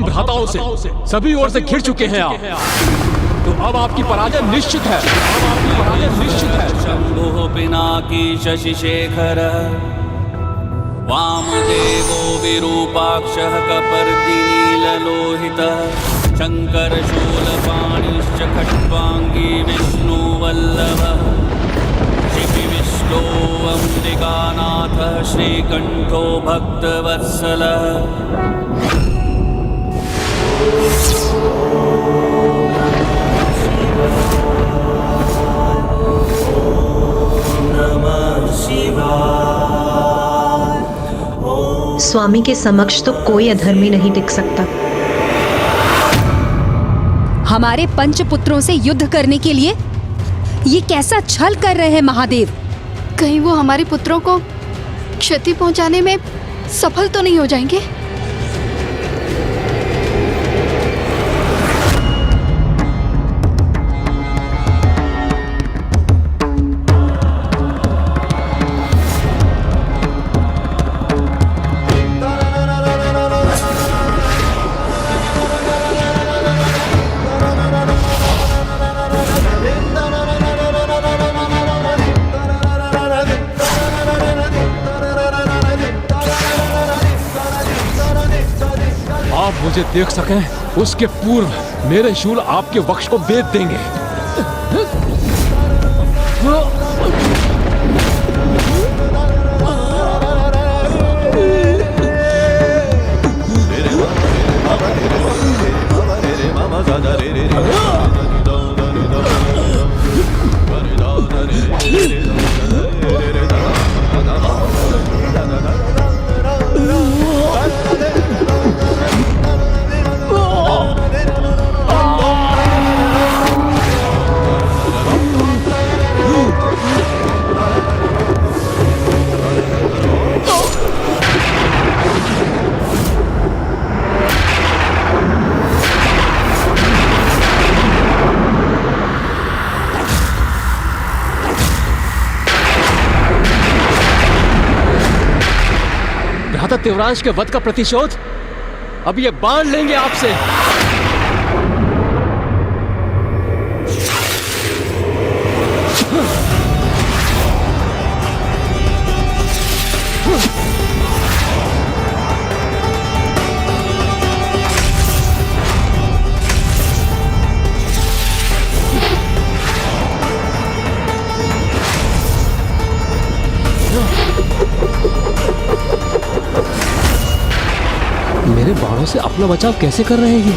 भ्राताओं से सभी ओर से घिर चुके हैं आप, तो अब आपकी पराजय निश्चित है। शंभुः पिनाकी शशिशेखर वामदेवो विरूपाक्षः कपर्दिनीललोहितः शङ्करशूलपाणिश्च खट्वाङ्गी विष्णुवल्लभः शिखिविष्टोऽम्बिकानाथः श्रीकण्ठो भक्तवत्सलः। स्वामी के समक्ष तो कोई अधर्मी नहीं टिक सकता। हमारे पंचपुत्रों से युद्ध करने के लिए ये कैसा छल कर रहे हैं महादेव? कहीं वो हमारे पुत्रों को क्षति पहुंचाने में सफल तो नहीं हो जाएंगे? मुझे देख सकें उसके पूर्व मेरे शूल आपके वक्ष को भेद देंगे। देवरांश के वध का प्रतिशोध अब ये बांध लेंगे आपसे। मेरे बाणों से अपना बचाव कैसे कर रहे हैं ये?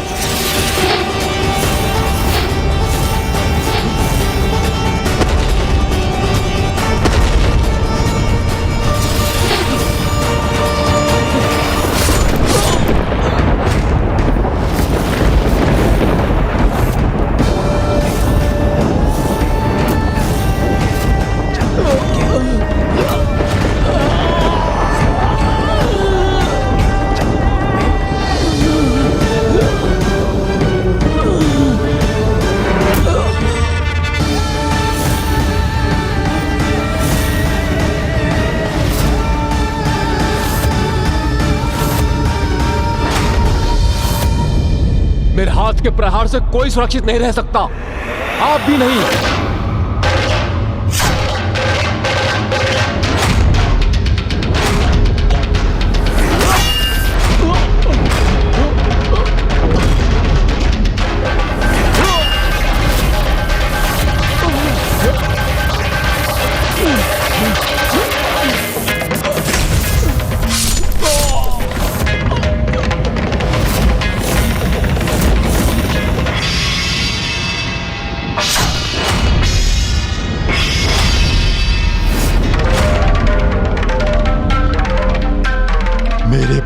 मेरे हाथ के प्रहार से कोई सुरक्षित नहीं रह सकता, आप भी नहीं।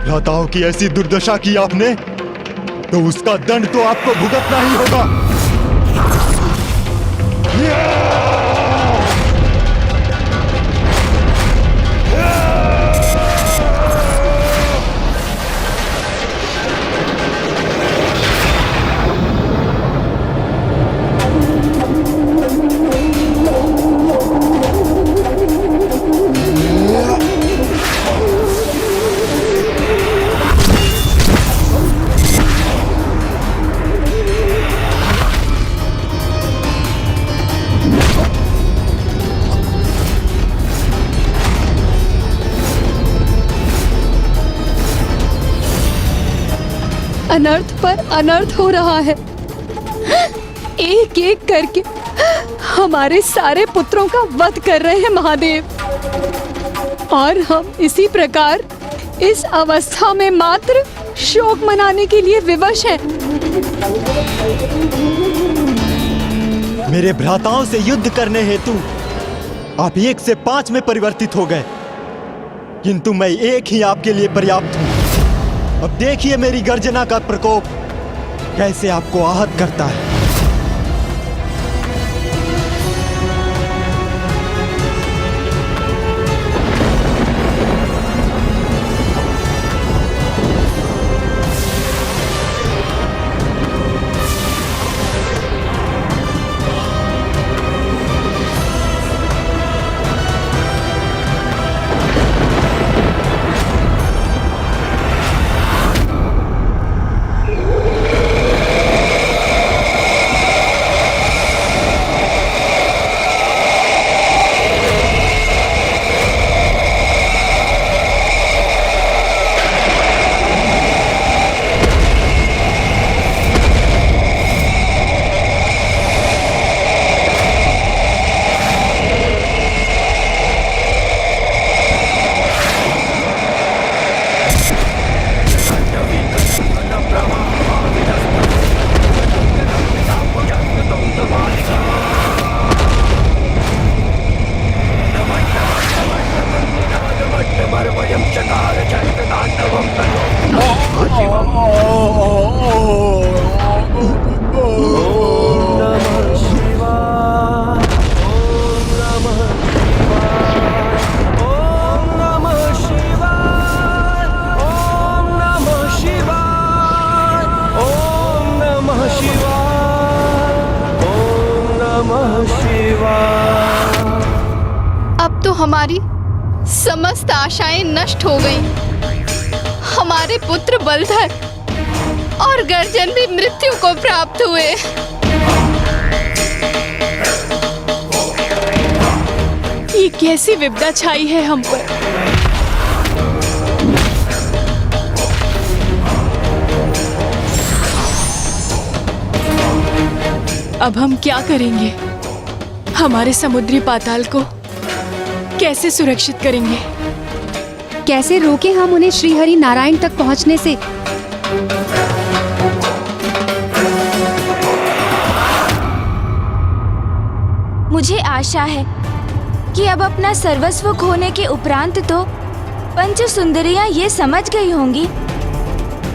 भ्राताओं की ऐसी दुर्दशा की आपने, तो उसका दंड तो आपको भुगतना ही होगा। अनर्थ पर अनर्थ हो रहा है। एक एक करके हमारे सारे पुत्रों का वध कर रहे हैं महादेव, और हम इसी प्रकार इस अवस्था में मात्र शोक मनाने के लिए विवश हैं। मेरे भ्राताओं से युद्ध करने हेतु आप 1 से 5 में परिवर्तित हो गए, किंतु मैं एक ही आपके लिए पर्याप्त हूं। अब देखिए मेरी गर्जना का प्रकोप कैसे आपको आहत करता है। अब तो हमारी समस्त आशाएं नष्ट हो गईं। हमारे पुत्र बलधर और गर्जन भी मृत्यु को प्राप्त हुए। ये कैसी विपदा छाई है हम पर। अब हम क्या करेंगे? हमारे समुद्री पाताल को कैसे सुरक्षित करेंगे? कैसे रोके हम उन्हें श्रीहरि नारायण तक पहुंचने से? मुझे आशा है कि अब अपना सर्वस्व खोने के उपरांत तो पंच सुंदरियां ये समझ गई होंगी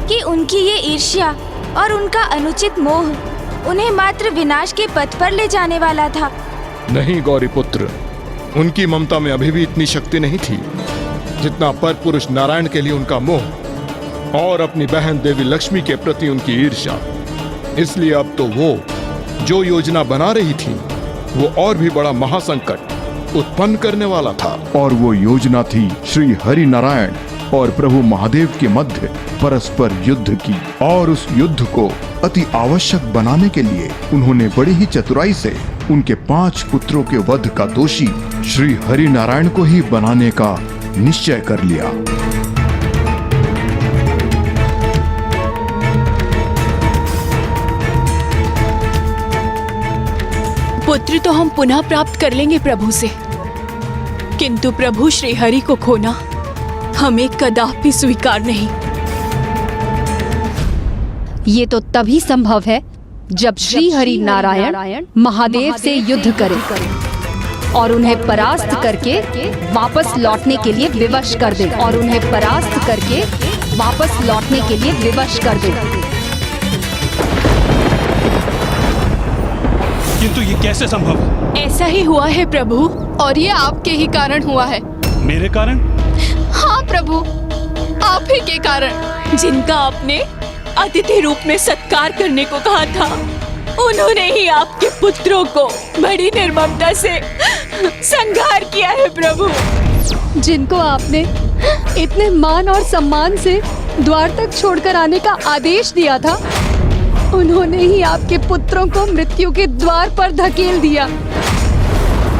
कि उनकी ये ईर्ष्या और उनका अनुचित मोह उन्हें मात्र विनाश के पथ पर ले जाने वाला था। नहीं गौरी पुत्र, उनकी ममता में अभी भी इतनी शक्ति नहीं थी जितना पर पुरुष नारायण के लिए उनका मोह और अपनी बहन देवी लक्ष्मी के प्रति उनकी ईर्ष्या। इसलिए अब तो वो जो योजना बना रही थी वो और भी बड़ा महासंकट उत्पन्न करने वाला था। और वो योजना थी श्री हरि नारायण और प्रभु महादेव के मध्य परस्पर युद्ध की। और उस युद्ध को अति आवश्यक बनाने के लिए उन्होंने बड़ी ही चतुराई से उनके 5 पुत्रों के वध का दोषी श्री हरि नारायण को ही बनाने का निश्चय कर लिया। पुत्र तो हम पुनः प्राप्त कर लेंगे प्रभु से, किंतु प्रभु श्री हरि को खोना हमें कदापि स्वीकार नहीं। ये तो तभी संभव है जब श्री हरि नारायण महादेव से युद्ध करें और उन्हें परास्त करके वापस लौटने के लिए विवश कर दे। और उन्हें परास्त करके वापस लौटने के लिए विवश कर दे। किंतु ये कैसे संभव है? ऐसा ही हुआ है प्रभु, और ये आपके ही कारण हुआ है। मेरे कारण? हाँ प्रभु, आप ही के कारण। जिनका आपने अतिथि रूप में सत्कार करने को कहा था, उन्होंने ही आपके पुत्रों को बड़ी निर्ममता से संहार किया है प्रभु। जिनको आपने इतने मान और सम्मान से द्वार तक छोड़कर आने का आदेश दिया था, उन्होंने ही आपके पुत्रों को मृत्यु के द्वार पर धकेल दिया।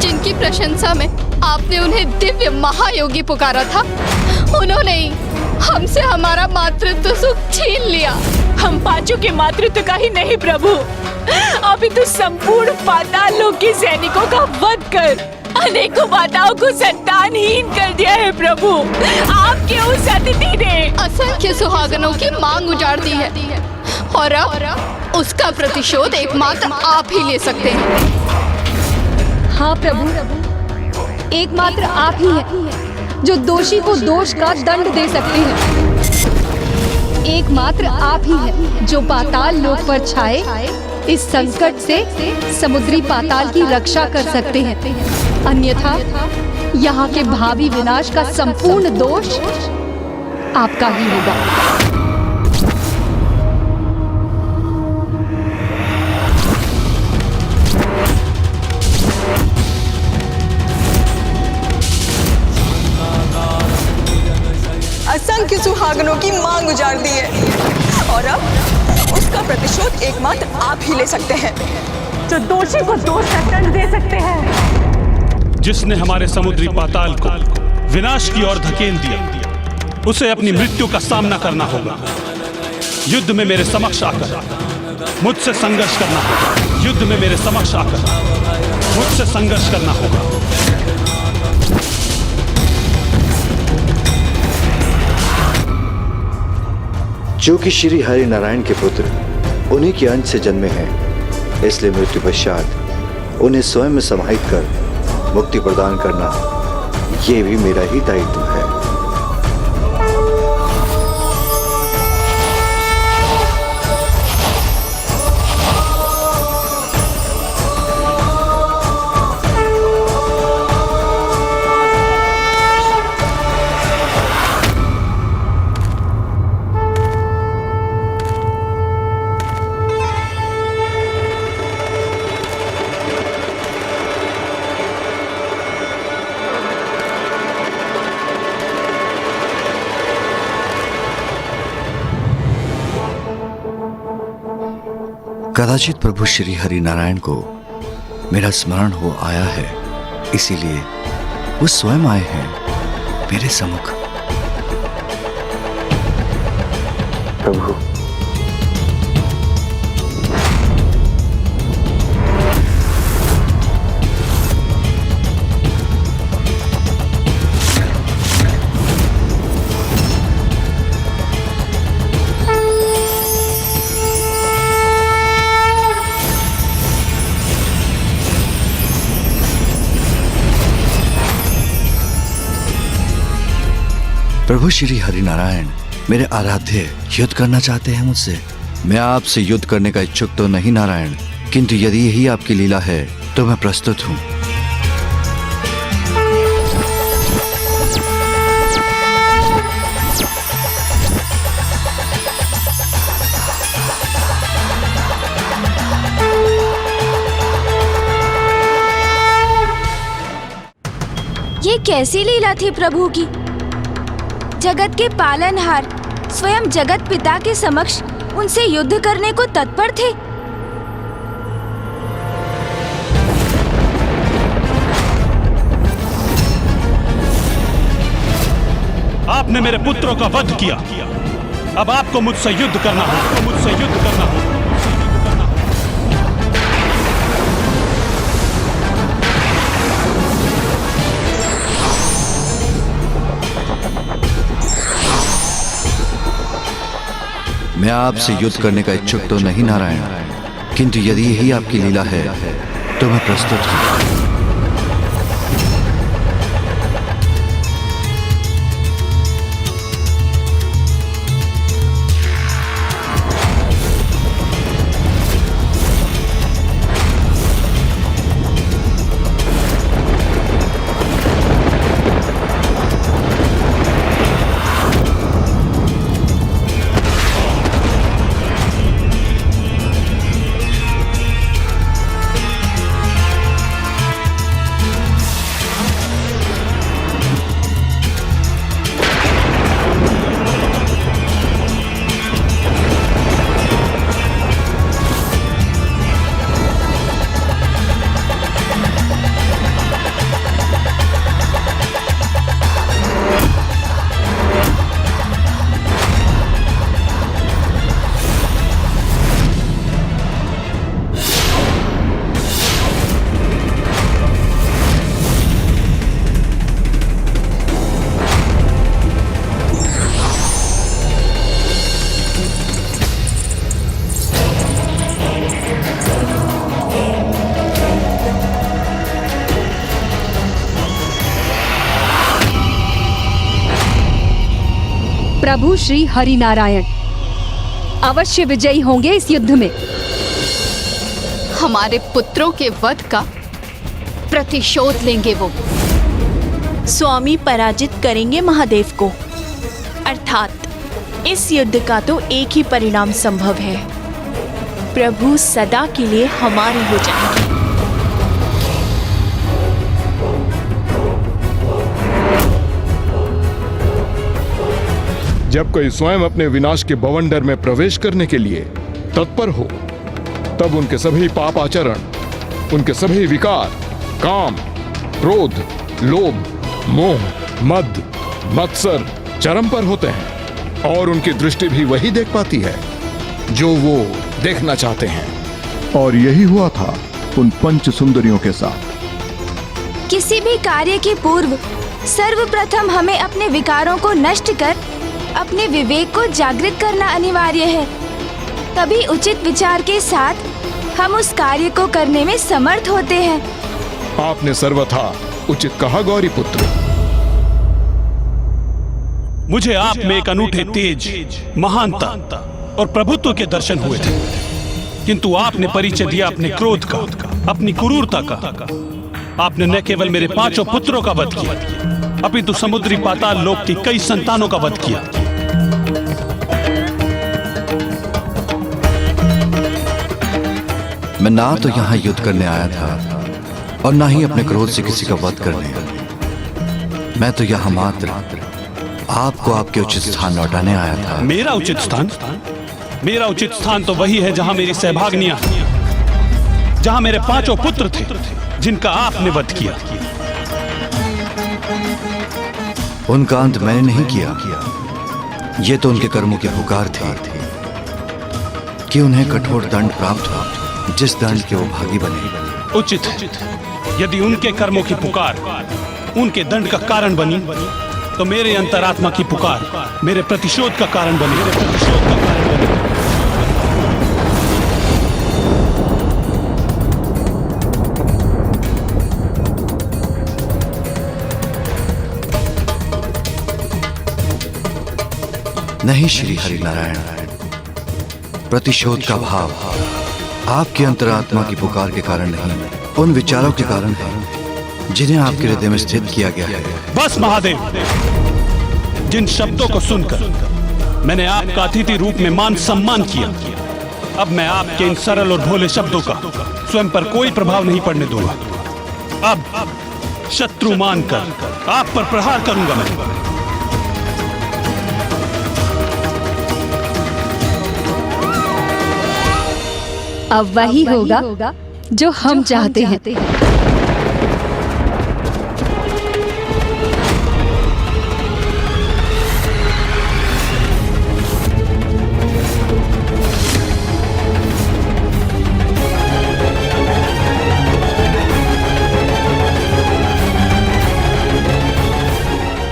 जिनकी प्रशंसा में आपने उन्हें दिव्य महायोगी पुकारा था, उन्होंने ही हमसे हमारा मातृत्व सुख छीन लिया। हम पांचों के मातृत्व का ही नहीं प्रभु, अभी तो संपूर्ण पाताल लोक के सैनिकों का वध कर अनेकों माताओं को संतानहीन कर दिया है प्रभु। आपके उस अतिथि ने असंख्य सुहागनों की मांग उजाड़ दी है और अब उसका प्रतिशोध एकमात्र आप ही ले सकते हैं। हाँ प्रभु, एकमात्र आप ही हैं जो दोषी को दोष का दंड दे सकते हैं। एकमात्र आप ही हैं जो पाताल लोक पर छाए इस संकट से समुद्री पाताल की रक्षा कर सकते हैं। अन्यथा यहाँ के भावी विनाश का संपूर्ण दोष आपका ही होगा। असंख्य सुहागनों की मांग उजाड़ दी है और अब उसका प्रतिशोध एकमात्र आप ही ले सकते हैं, जो दोषी को दोष का दंड दे सकते हैं। जिसने हमारे समुद्री पाताल को विनाश की ओर धकेल दिया, उसे अपनी मृत्यु का सामना करना होगा। युद्ध में मेरे समक्ष आकर मुझसे संघर्ष करना होगा। युद्ध में मेरे समक्ष आकर मुझसे संघर्ष करना होगा। जो कि श्री हरि नारायण के पुत्र उन्हीं के अंश से जन्मे हैं, इसलिए मृत्यु पश्चात उन्हें स्वयं में समाहित कर मुक्ति प्रदान करना ये भी मेरा ही दायित्व है। कदाचित प्रभु श्री हरि नारायण को मेरा स्मरण हो आया है, इसीलिए वो स्वयं आए हैं मेरे सम्मुख। प्रभु, प्रभु श्री हरि नारायण मेरे आराध्य युद्ध करना चाहते हैं मुझसे। मैं आपसे युद्ध करने का इच्छुक तो नहीं नारायण, किंतु यदि यही आपकी लीला है तो मैं प्रस्तुत हूं। ये कैसी लीला थी प्रभु की? जगत के पालनहार स्वयं जगत पिता के समक्ष उनसे युद्ध करने को तत्पर थे। आपने मेरे पुत्रों का वध किया, अब आपको मुझसे युद्ध करना होगा। मुझसे युद्ध करना होगा। मैं आपसे युद्ध करने का इच्छुक तो नहीं नारायण, किंतु यदि यही आपकी लीला है तो मैं प्रस्तुत हूं। प्रभु श्री हरि नारायण अवश्य विजयी होंगे इस युद्ध में। हमारे पुत्रों के वध का प्रतिशोध लेंगे वो। स्वामी पराजित करेंगे महादेव को, अर्थात इस युद्ध का तो एक ही परिणाम संभव है, प्रभु सदा के लिए हमारे हो जाएंगे। जब कोई स्वयं अपने विनाश के बवंडर में प्रवेश करने के लिए तत्पर हो, तब उनके सभी पाप आचरण, उनके सभी विकार, काम, क्रोध, लोभ, मोह, मद, मत्सर चरम पर होते हैं और उनकी दृष्टि भी वही देख पाती है जो वो देखना चाहते हैं। और यही हुआ था उन पंच सुंदरियों के साथ। किसी भी कार्य के पूर्व सर्वप्रथम हमें अपने विकारों को नष्ट कर अपने विवेक को जागृत करना अनिवार्य है। तभी उचित विचार के साथ हम उस कार्य को करने में समर्थ होते हैं। आपने सर्वथा उचित कहा गौरी पुत्र। मुझे आप में एक अनूठे तेज, महानता और प्रभुत्व के दर्शन हुए थे, किंतु आपने परिचय दिया अपने क्रोध का, अपनी क्रूरता का। आपने न केवल मेरे 5 पुत्रों का वध किया, अपितु समुद्री पाताल लोक की कई संतानों का वध किया। मैं ना तो यहाँ युद्ध करने आया था और ना ही अपने क्रोध से किसी का वध करने। मैं तो यहाँ मात्र आपको आपके उचित स्थान लौटाने आया था। मेरा उचित स्थान? मेरा उचित स्थान तो वही है जहां मेरी सहभागिनियां, जहां मेरे 5 पुत्र थे जिनका आपने वध किया। उनका अंत मैंने नहीं किया, ये तो उनके कर्मों की पुकार थी कि उन्हें कठोर दंड प्राप्त हो, जिस दंड के वो भागी बने। उचित है, यदि उनके कर्मों की पुकार उनके दंड का कारण बनी, तो मेरे अंतरात्मा की पुकार मेरे प्रतिशोध का कारण बनी। नहीं श्री हरिनारायण, प्रतिशोध का भाव आपके अंतरात्मा की पुकार के कारण नहीं, उन विचारों के कारण है जिन्हें आपके हृदय में स्थित किया गया है। बस महादेव, जिन शब्दों को सुनकर मैंने आपका अतिथि रूप में मान सम्मान किया, अब मैं आपके इन सरल और भोले शब्दों का स्वयं पर कोई प्रभाव नहीं पड़ने दूंगा। अब शत्रु मानकर आप पर प्रहार करूंगा मैं। अब वही होगा जो हम चाहते हैं।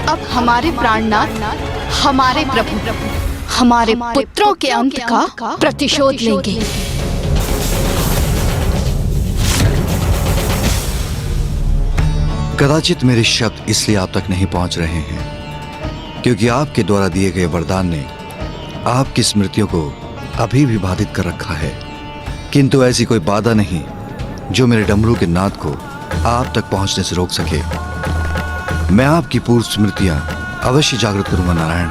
अब हमारे प्राणनाथ, हमारे प्रभु, हमारे पुत्रों के अंत का प्रतिशोध लेंगे। कदाचित मेरे शब्द इसलिए आप तक नहीं पहुंच रहे हैं क्योंकि आपके द्वारा दिए गए वरदान ने आपकी स्मृतियों को अभी भी बाधित कर रखा है, किंतु ऐसी कोई बाधा नहीं जो मेरे डमरू के नाद को आप तक पहुंचने से रोक सके। मैं आपकी पूर्व स्मृतियां अवश्य जागृत करूंगा नारायण।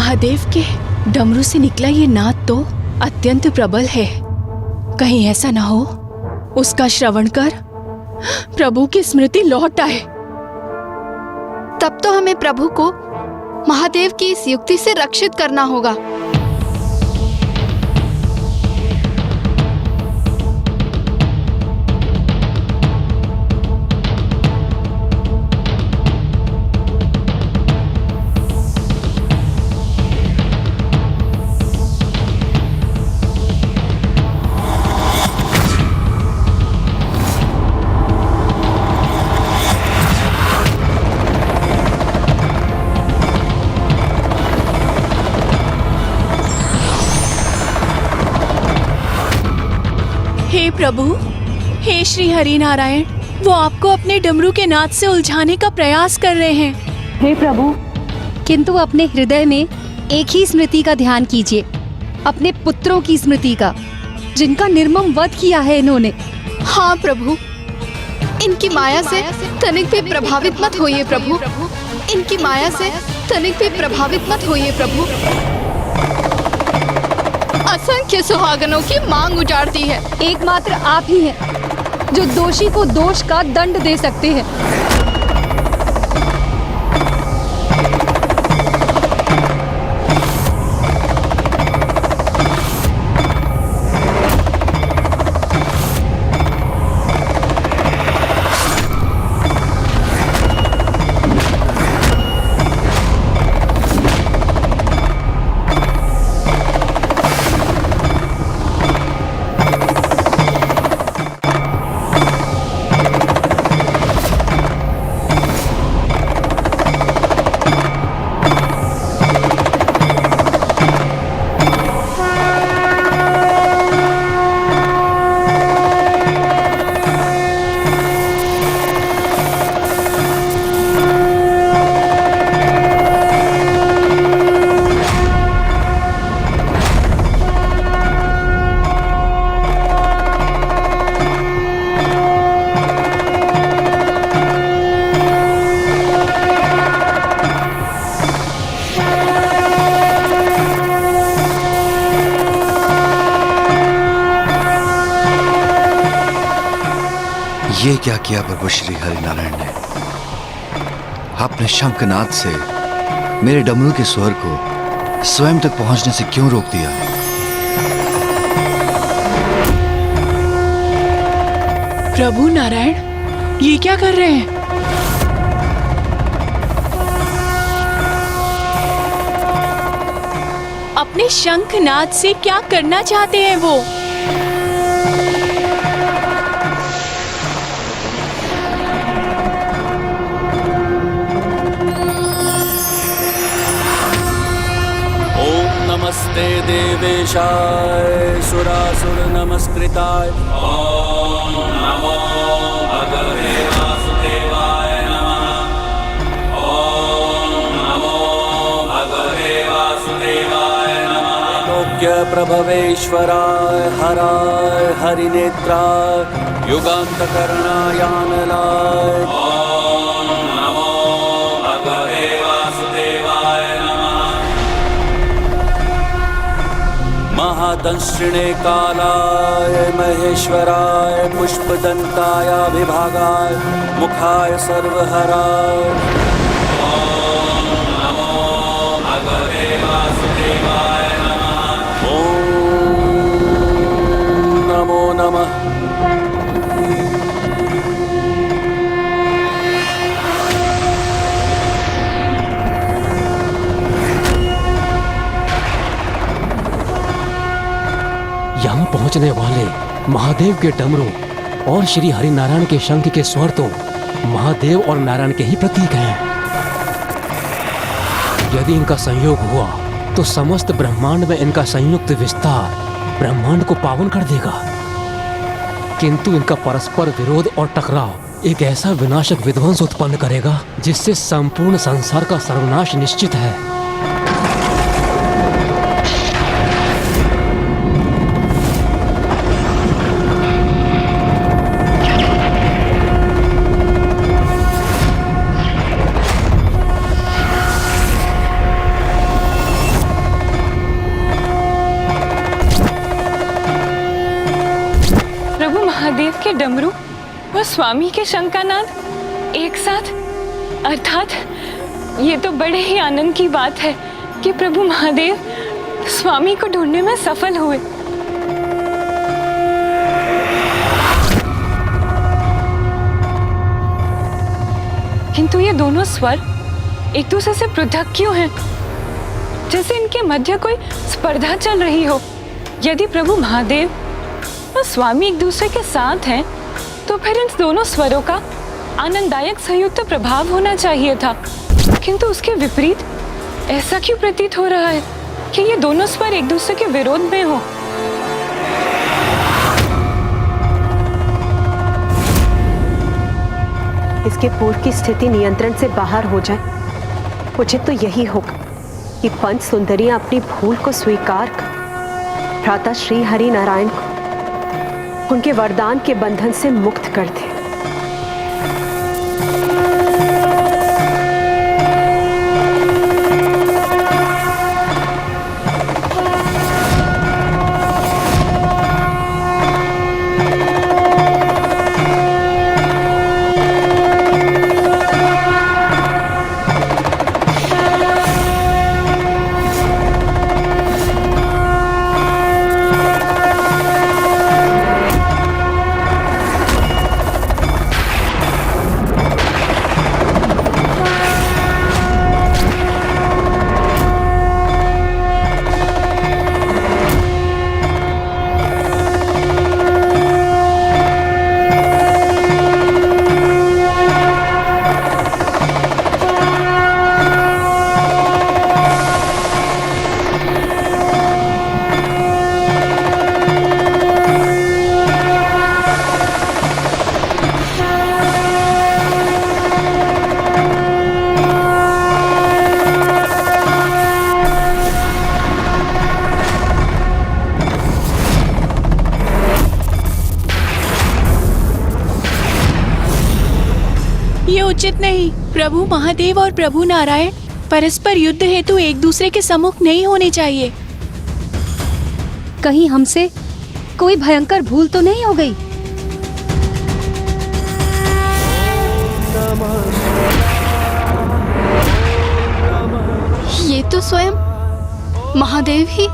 महादेव के डमरू से निकला ये नाद तो अत्यंत प्रबल है। कहीं ऐसा ना हो उसका श्रवण कर प्रभु की स्मृति लौट आए। तब तो हमें प्रभु को महादेव की इस युक्ति से रक्षित करना होगा। हे प्रभु, हे श्री हरि नारायण, वो आपको अपने डमरू के नाद से उलझाने का प्रयास कर रहे हैं। हे प्रभु, किंतु अपने हृदय में एक ही स्मृति का ध्यान कीजिए, अपने पुत्रों की स्मृति का, जिनका निर्मम वध किया है इन्होंने। हाँ प्रभु, इनकी माया से तनिक भी प्रभावित मत होइए प्रभु, इनकी माया से तनिक भी प्रभावित मत होइए प्रभु। असंख्य सुहागनों की मांग उजाड़ती है। एकमात्र आप ही हैं जो दोषी को दोष का दंड दे सकते हैं। ये क्या किया प्रभु श्री हरिनारायण ने? आपने शंखनाद से मेरे डमरू के स्वर को स्वयं तक पहुंचने से क्यों रोक दिया? प्रभु नारायण, ये क्या कर रहे हैं? अपने शंखनाद से क्या करना चाहते हैं वो? नमस्ते देवेशाय सुरासुर नमस्कृताय। ओम नमो भगवते वासुदेवाय नमः। ओम नमो भगवते वासुदेवाय नमः। लोक्य प्रभवेश्वराय हराय हरिनेत्राय युगान्तकरणायानलाय। ओम नमो भगवते वासुदेवाय नमः। महादंशिणे कालाय महेश्वराय पुष्पदंताय विभागाय मुखाय सर्वहराय। ओम नमो भगवते वासुदेवाय नमः। ओम नमो नमः। यहाँ पहुँचने वाले महादेव के डमरू और श्री हरि नारायण के शंख के स्वर तो महादेव और नारायण के ही प्रतीक हैं। यदि इनका संयोग हुआ तो समस्त ब्रह्मांड में इनका संयुक्त विस्तार ब्रह्मांड को पावन कर देगा। किंतु इनका परस्पर विरोध और टकराव एक ऐसा विनाशक विध्वंस उत्पन्न करेगा जिससे संपूर्ण संसार का सर्वनाश निश्चित है। महादेव के डमरू और स्वामी के शंखानाद एक साथ, अर्थात ये तो बड़े ही आनंद की बात है कि प्रभु महादेव स्वामी को ढूंढने में सफल हुए। किंतु ये दोनों स्वर एक दूसरे से पृथक क्यों हैं? जैसे इनके मध्य कोई स्पर्धा चल रही हो। यदि प्रभु महादेव और स्वामी एक दूसरे के साथ हैं, तो फिर इन दोनों स्वरों का आनंददायक संयुक्त प्रभाव होना चाहिए था, किंतु उसके विपरीत ऐसा क्यों प्रतीत हो रहा है कि ये दोनों स्वर एक दूसरे के विरोध में हो? इसके पूर्व की स्थिति नियंत्रण से बाहर हो जाए, उचित तो यही होगा कि पंच सुंदरियां अपनी भूल को स्वीकार कर भ्राता श्री हरि नारायण को उनके वरदान के बंधन से मुक्त कर दे। ये उचित नहीं। प्रभु महादेव और प्रभु नारायण परस्पर युद्ध हेतु एक दूसरे के सम्मुख नहीं होने चाहिए। कहीं हमसे कोई भयंकर भूल तो नहीं हो गई? ये तो स्वयं महादेव ही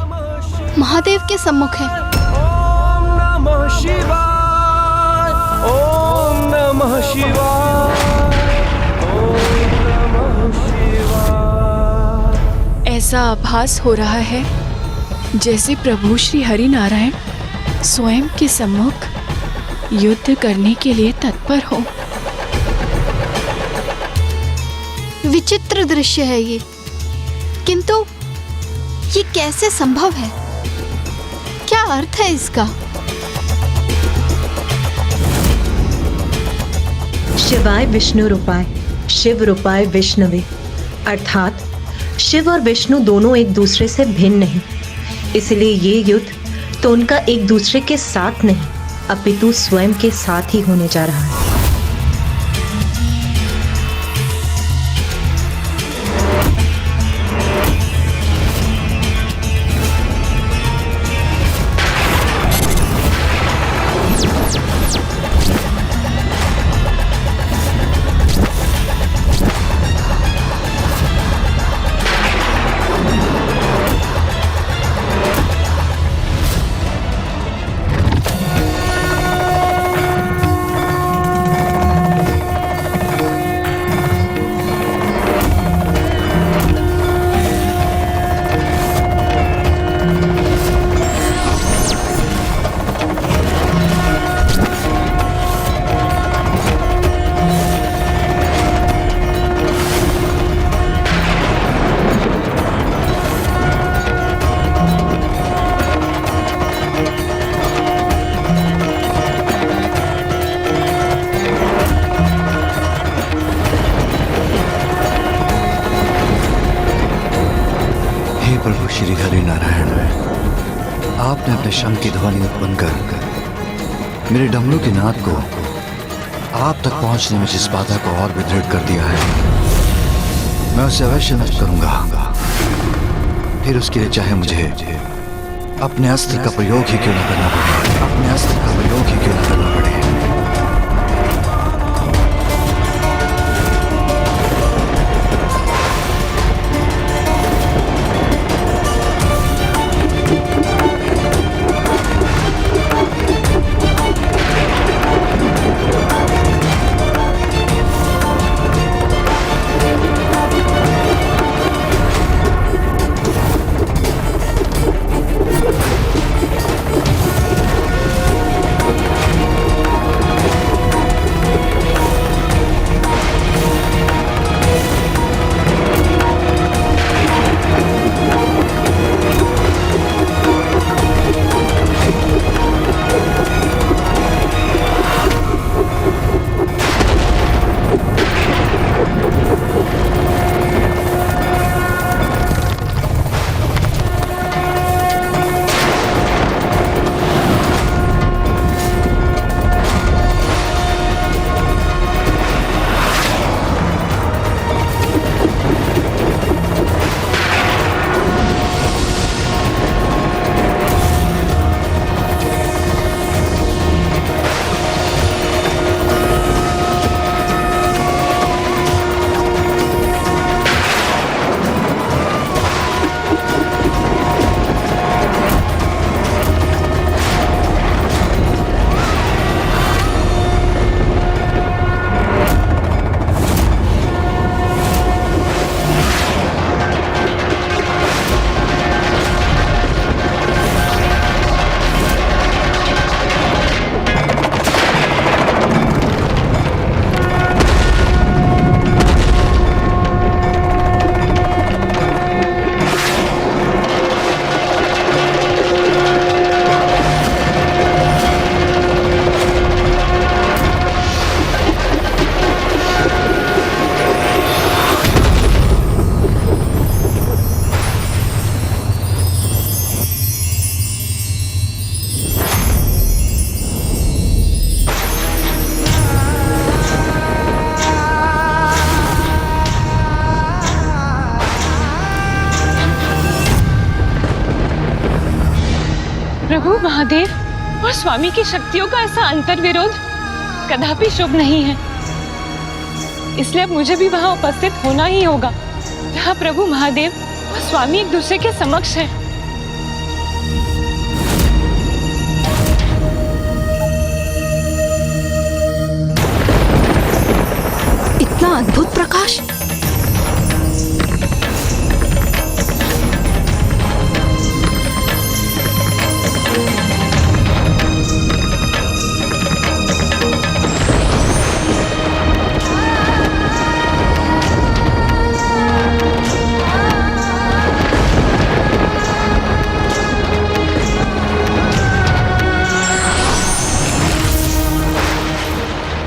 महादेव के सम्मुख है। ओम नमः शिवाय, ओम नमः शिवाय, ओम नमः शिवाय। ऐसा आभास हो रहा है जैसे प्रभु श्री हरि नारायण स्वयं के सम्मुख युद्ध करने के लिए तत्पर हो। विचित्र दृश्य है ये, किंतु ये कैसे संभव है? क्या अर्थ है इसका? शिवाय विष्णु रूपाय शिव रूपाय विष्णवे, अर्थात शिव और विष्णु दोनों एक दूसरे से भिन्न नहीं। इसलिए ये युद्ध तो उनका एक दूसरे के साथ नहीं अपितु स्वयं के साथ ही होने जा रहा है। प्रभु श्री हरि नारायण, आपने अपने शंख की ध्वनि उत्पन्न कर मेरे डमरू के नाद को आप तक पहुंचने में जिस बाधा को और भी दृढ़ कर दिया है, मैं उसे अवश्य नष्ट करूंगा। फिर उसके लिए चाहे मुझे अपने अस्त्र का प्रयोग ही क्यों न करना पड़े। अपने अस्त्र का प्रयोग ही क्यों न करना पड़े। प्रभु महादेव और स्वामी की शक्तियों का ऐसा अंतर विरोध कदापि शुभ नहीं है, इसलिए अब मुझे भी वहां उपस्थित होना ही होगा जहां प्रभु महादेव और स्वामी एक दूसरे के समक्ष हैं। इतना अद्भुत प्रकाश!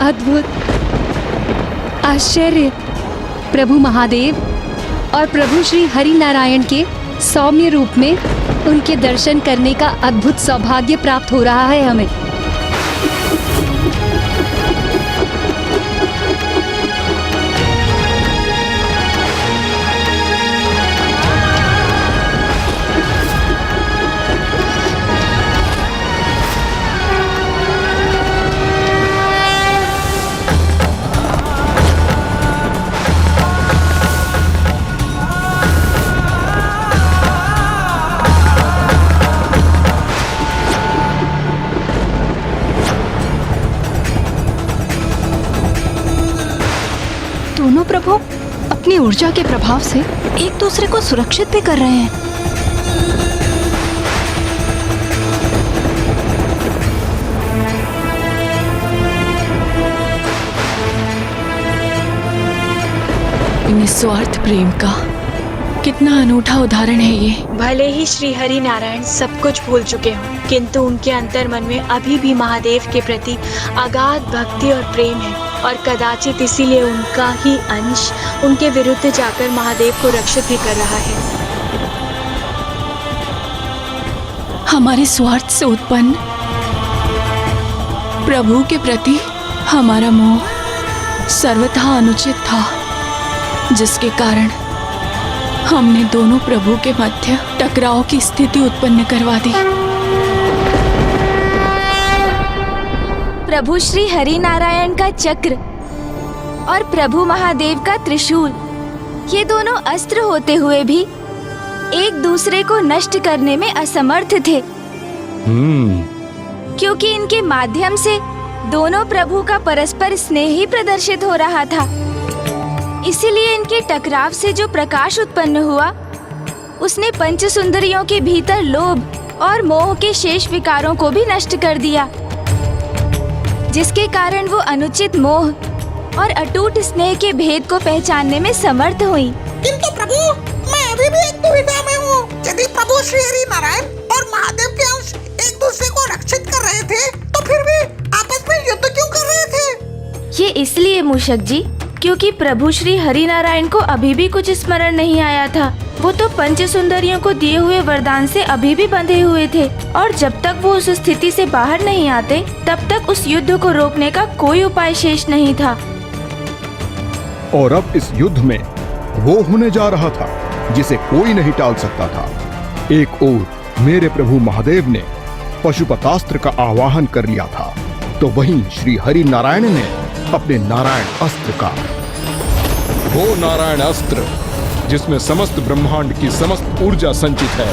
अद्भुत, आश्चर्य! प्रभु महादेव और प्रभु श्री हरि नारायण के सौम्य रूप में उनके दर्शन करने का अद्भुत सौभाग्य प्राप्त हो रहा है हमें। दोनों प्रभु अपनी ऊर्जा के प्रभाव से एक दूसरे को सुरक्षित भी कर रहे हैं। निस्वार्थ प्रेम का कितना अनूठा उदाहरण है ये। भले ही श्री हरि नारायण सब कुछ भूल चुके हों, किंतु उनके अंतर मन में अभी भी महादेव के प्रति अगाध भक्ति और प्रेम है, और कदाचित इसीलिए उनका ही अंश उनके विरुद्ध जाकर महादेव को रक्षित भी कर रहा है। हमारे स्वार्थ से उत्पन्न प्रभु के प्रति हमारा मोह सर्वथा अनुचित था, जिसके कारण हमने दोनों प्रभु के मध्य टकराव की स्थिति उत्पन्न करवा दी। प्रभु श्री हरि नारायण का चक्र और प्रभु महादेव का त्रिशूल, ये दोनों अस्त्र होते हुए भी एक दूसरे को नष्ट करने में असमर्थ थे, क्योंकि इनके माध्यम से दोनों प्रभु का परस्पर स्नेह ही प्रदर्शित हो रहा था। इसीलिए इनके टकराव से जो प्रकाश उत्पन्न हुआ, उसने पंच सुंदरियों के भीतर लोभ और मोह के शेष विकारों को भी नष्ट कर दिया, जिसके कारण वो अनुचित मोह और अटूट स्नेह के भेद को पहचानने में समर्थ हुई। किंतु प्रभु, मैं अभी भी एक दुविधा में हूँ। यदि प्रभु श्री हरि नारायण और महादेव के अंश एक दूसरे को रक्षित कर रहे थे, तो फिर भी आपस में युद्ध क्यों कर रहे थे? ये इसलिए मूषक जी, क्योंकि प्रभु श्री हरि नारायण को अभी भी कुछ स्मरण नहीं आया था। वो तो पंच सुंदरियों को दिए हुए वरदान से अभी भी बंधे हुए थे, और जब तक वो उस स्थिति से बाहर नहीं आते, तब तक उस युद्ध को रोकने का कोई उपाय शेष नहीं था। और अब इस युद्ध में वो होने जा रहा था जिसे कोई नहीं टाल सकता था। एक ओर मेरे प्रभु महादेव ने पशुपतास्त्र का आवाहन कर लिया था, तो वहीं श्री हरि नारायण ने अपने नारायण अस्त्र का, वो नारायण अस्त्र जिसमें समस्त ब्रह्मांड की समस्त ऊर्जा संचित है,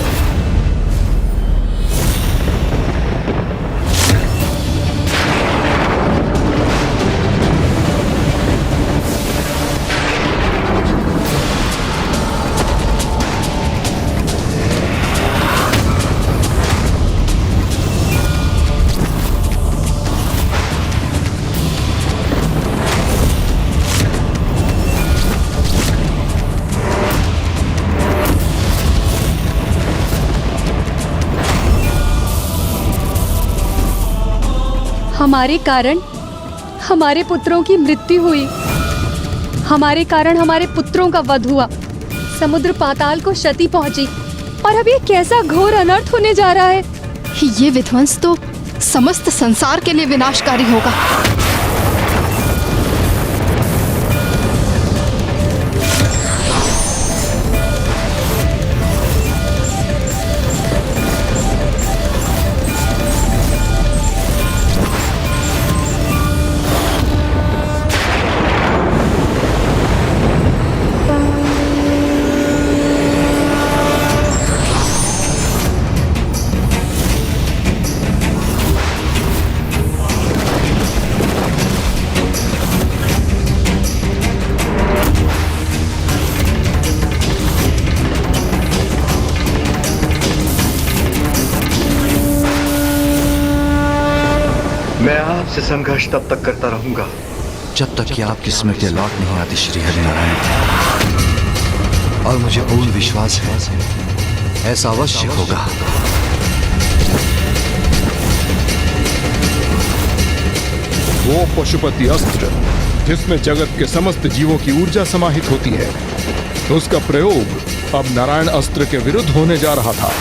हमारे कारण हमारे पुत्रों की मृत्यु हुई, हमारे कारण हमारे पुत्रों का वध हुआ, समुद्र पाताल को क्षति पहुंची, और अब ये कैसा घोर अनर्थ होने जा रहा है। ये विध्वंस तो समस्त संसार के लिए विनाशकारी होगा। मैं आपसे संघर्ष तब तक करता रहूंगा जब तक कि आपकी स्मृति लौट नहीं आती श्री हरि नारायण। और मुझे पूर्ण विश्वास है ऐसा अवश्य होगा। वो पशुपति अस्त्र जिसमें जगत के समस्त जीवों की ऊर्जा समाहित होती है, उसका प्रयोग अब नारायण अस्त्र के विरुद्ध होने जा रहा था।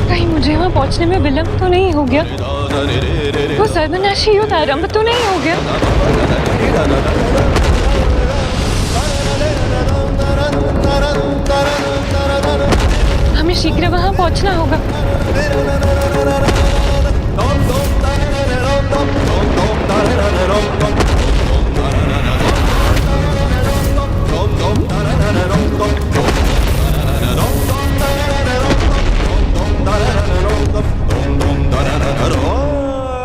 कहीं मुझे वहाँ पहुँचने में विलम्ब तो नहीं हो गया? वो सर्वनाशी युद्ध आरंभ तो नहीं हो गया? हमें शीघ्र वहाँ पहुँचना होगा।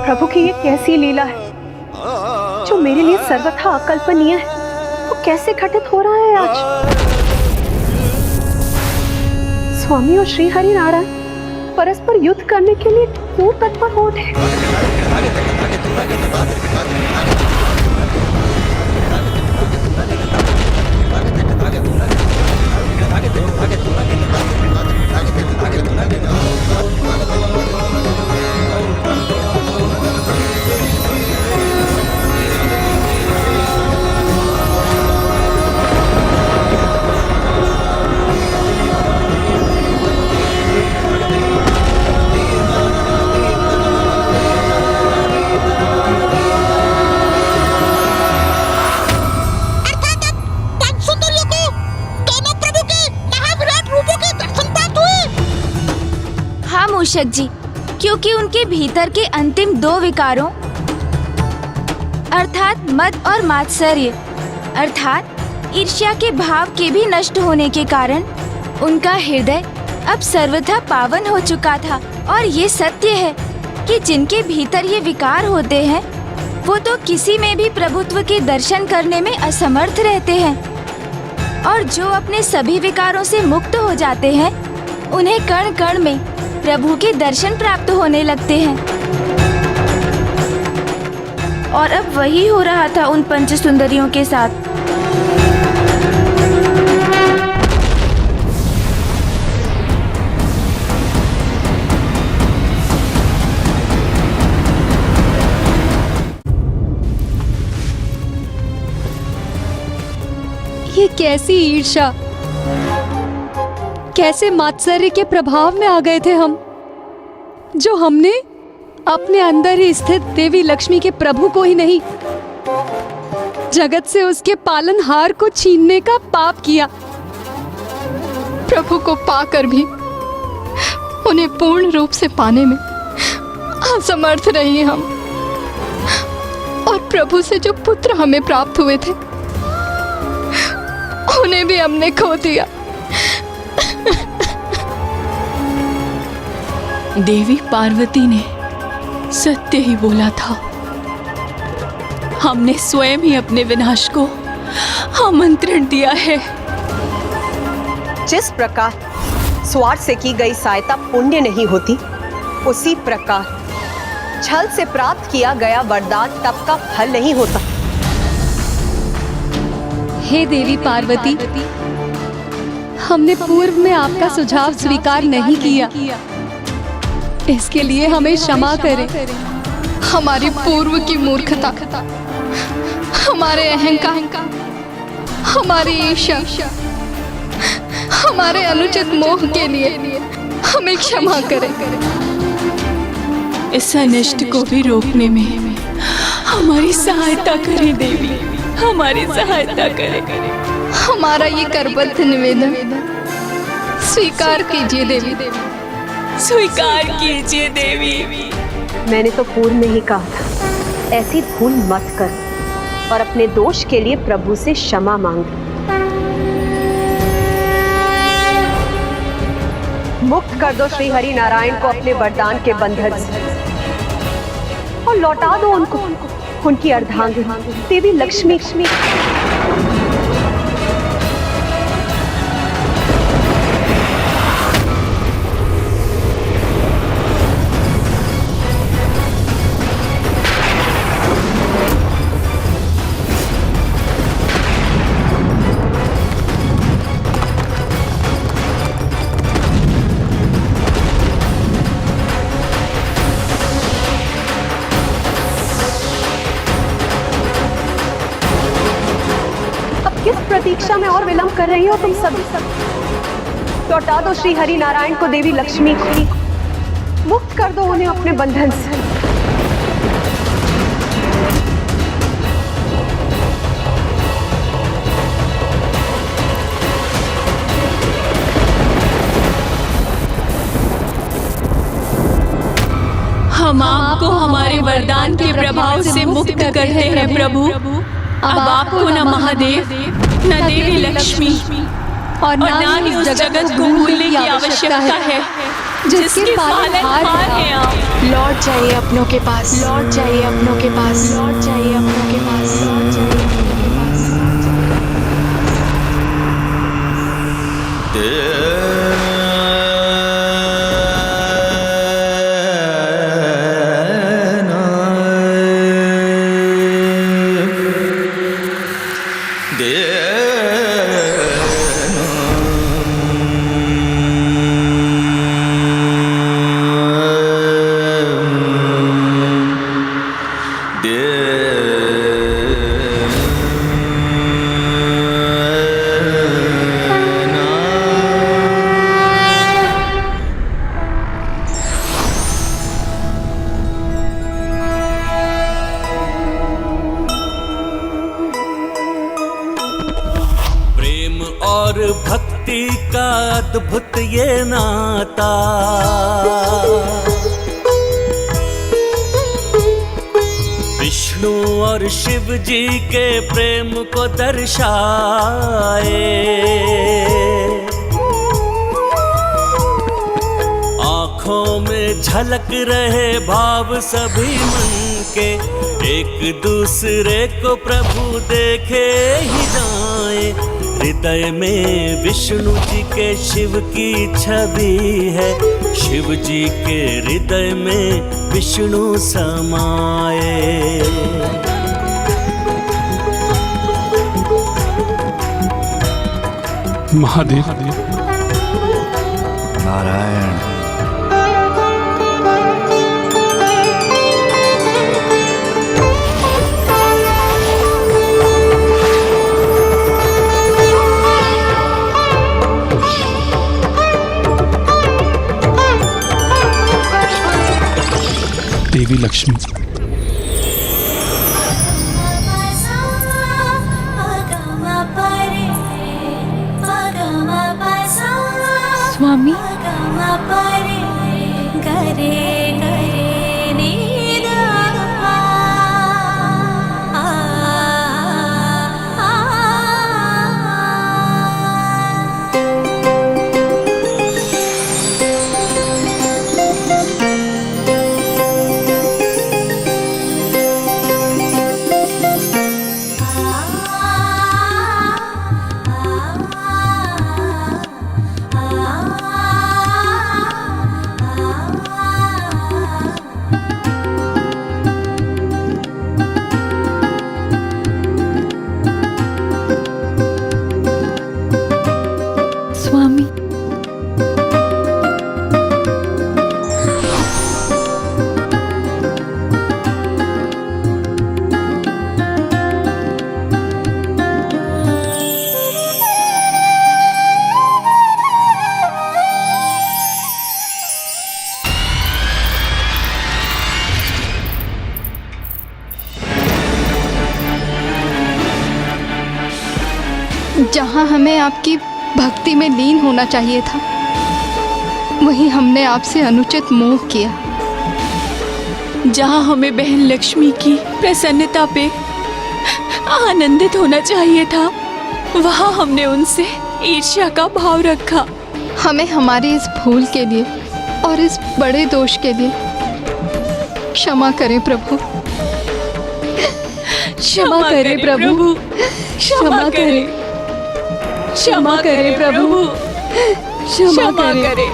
प्रभु की ये कैसी लीला है जो मेरे लिए सर्वथा अकल्पनीय है, वो कैसे घटित हो रहा है आज। स्वामी और श्री हरि नारायण परस्पर युद्ध करने के लिए क्यों तत्पर हो उठे? मूषक जी, क्योंकि उनके भीतर के अंतिम दो विकारों अर्थात मद और मात्सर्य अर्थात ईर्ष्या के भाव के भी नष्ट होने के कारण उनका हृदय अब सर्वथा पावन हो चुका था। और ये सत्य है कि जिनके भीतर ये विकार होते हैं वो तो किसी में भी प्रभुत्व के दर्शन करने में असमर्थ रहते हैं, और जो अपने सभी विकारों से मुक्त हो जाते हैं उन्हें कण कण में प्रभु के दर्शन प्राप्त होने लगते हैं। और अब वही हो रहा था उन पंच सुंदरियों के साथ। ये कैसी ईर्ष्या, कैसे मात्सर्य के प्रभाव में आ गए थे हम, जो हमने अपने अंदर ही स्थित देवी लक्ष्मी के प्रभु को ही नहीं, जगत से उसके पालनहार को छीनने का पाप किया। प्रभु को पाकर भी उन्हें पूर्ण रूप से पाने में असमर्थ रहे हम, और प्रभु से जो पुत्र हमें प्राप्त हुए थे उन्हें भी हमने खो दिया। देवी पार्वती ने सत्य ही बोला था। हमने स्वयं ही अपने विनाश को आमंत्रण दिया है। जिस प्रकार स्वार्थ से की गई सहायता पुण्य नहीं होती, उसी प्रकार छल से प्राप्त किया गया वरदान तप का फल नहीं होता। हे देवी पार्वती, हमने पूर्व में आपका सुझाव स्वीकार नहीं किया, इसके लिए हमें क्षमा करें। हमारी पूर्व की मूर्खता, हमारे अहंकार, हमारी ईर्ष्या, हमारे अनुचित मोह के लिए हमें क्षमा करें। इस अनिष्ट को भी रोकने में हमारी सहायता करें देवी, हमारी सहायता करें। हमारा ये करबद्ध निवेदन स्वीकार कीजिए देवी, स्वीकार कीजिए देवी। मैंने तो पूर्व में ही कहा था, ऐसी भूल मत कर और अपने दोष के लिए प्रभु से क्षमा मांग। मुक्त कर दो श्री हरि नारायण को अपने वरदान के बंधन से, और लौटा दो उनको उनकी अर्धांगिनी देवी लक्ष्मी। दिशा में और विलंब कर रही हो तुम सब। लौटा दो श्री हरि नारायण को देवी लक्ष्मी को, मुक्त कर दो उन्हें अपने बंधन से। हम आपको हमारे वरदान के प्रभाव से मुक्त करते हैं प्रभु। अब आपको न महादेव, न देवी लक्ष्मी और न ही उस जगत को भूलने की आवश्यकता है जिसके पालनहार हैं आप। लौट जाइए अपनों के पास, लौट जाइए अपनों के पास, लौट जाइए अपनों के पास, लौट जाइए अपनों के पास। और भक्ति का अद्भुत ये नाता, विष्णु और शिव जी के प्रेम को दर्शाए। आँखों में झलक रहे भाव सभी मन के, एक दूसरे को प्रभु देखे ही जाए। हृदय में विष्णु जी के शिव की छवि है, शिव जी के हृदय में विष्णु समाए। महादेव नारायण। देवी लक्ष्मी, स्वामी जहाँ हमें आपकी भक्ति में लीन होना चाहिए था, वहीं हमने आपसे अनुचित मोह किया। जहाँ हमें बहन लक्ष्मी की प्रसन्नता पे आनंदित होना चाहिए था, वहाँ हमने उनसे ईर्ष्या का भाव रखा। हमें हमारी इस भूल के लिए और इस बड़े दोष के लिए क्षमा करें प्रभु। क्षमा करें प्रभु, क्षमा करें, क्षमा करें प्रभु, क्षमा करें।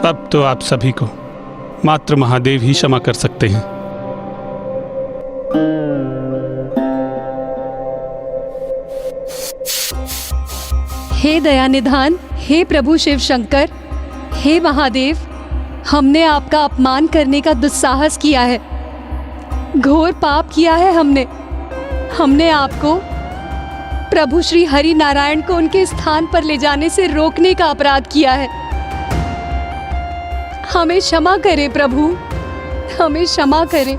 अब तो आप सभी को मात्र महादेव ही क्षमा कर सकते हैं। हे दया निधान, हे प्रभु शिव शंकर, हे महादेव, हमने आपका अपमान करने का दुस्साहस किया है, घोर पाप किया है। हमने आपको, प्रभु श्री हरि नारायण को उनके स्थान पर ले जाने से रोकने का अपराध किया है। हमें क्षमा करें प्रभु, हमें क्षमा करें।